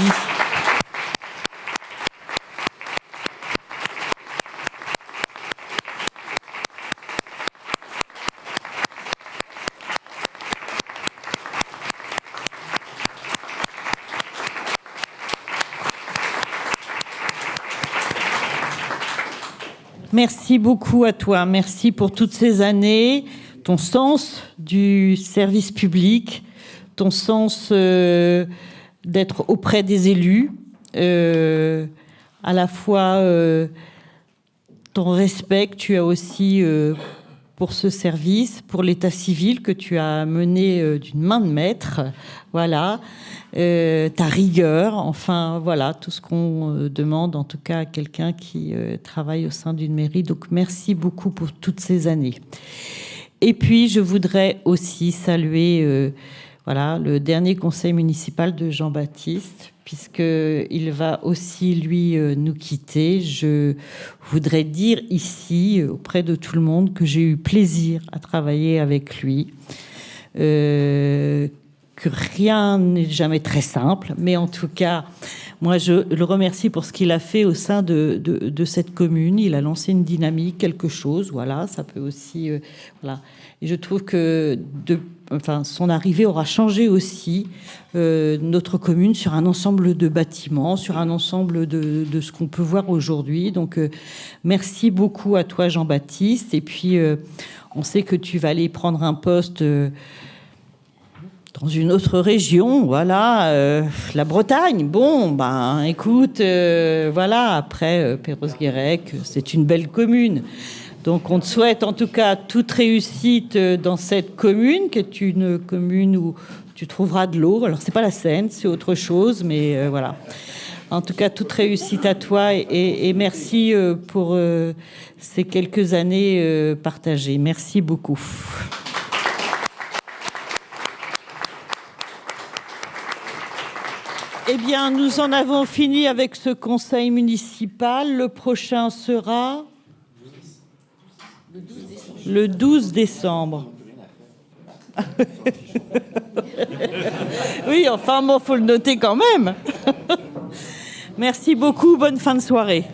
Merci beaucoup à toi, merci pour toutes ces années, ton sens du service public, ton sens d'être auprès des élus, à la fois ton respect que tu as aussi pour ce service, pour l'état civil que tu as mené d'une main de maître. Voilà. Ta rigueur, enfin voilà, tout ce qu'on demande en tout cas à quelqu'un qui travaille au sein d'une mairie. Donc merci beaucoup pour toutes ces années. Et puis je voudrais aussi saluer voilà, le dernier conseil municipal de Jean-Baptiste, puisqu'il va aussi, lui, nous quitter. Je voudrais dire ici, auprès de tout le monde, que j'ai eu plaisir à travailler avec lui, que rien n'est jamais très simple, mais en tout cas, moi, je le remercie pour ce qu'il a fait au sein de cette commune. Il a lancé une dynamique, quelque chose, voilà, ça peut aussi... voilà. Et je trouve que son arrivée aura changé aussi notre commune sur un ensemble de bâtiments, sur un ensemble de ce qu'on peut voir aujourd'hui. Donc, merci beaucoup à toi, Jean-Baptiste. Et puis, on sait que tu vas aller prendre un poste... dans une autre région, voilà, la Bretagne. Bon, ben, écoute, voilà, après Perros-Guirec, c'est une belle commune. Donc, on te souhaite en tout cas toute réussite dans cette commune, qui est une commune où tu trouveras de l'eau. Alors, c'est pas la Seine, c'est autre chose, mais voilà. En tout cas, toute réussite à toi et merci pour ces quelques années partagées. Merci beaucoup. Eh bien, nous en avons fini avec ce conseil municipal. Le prochain sera le 12 décembre. Oui, enfin, bon, faut le noter quand même. Merci beaucoup. Bonne fin de soirée.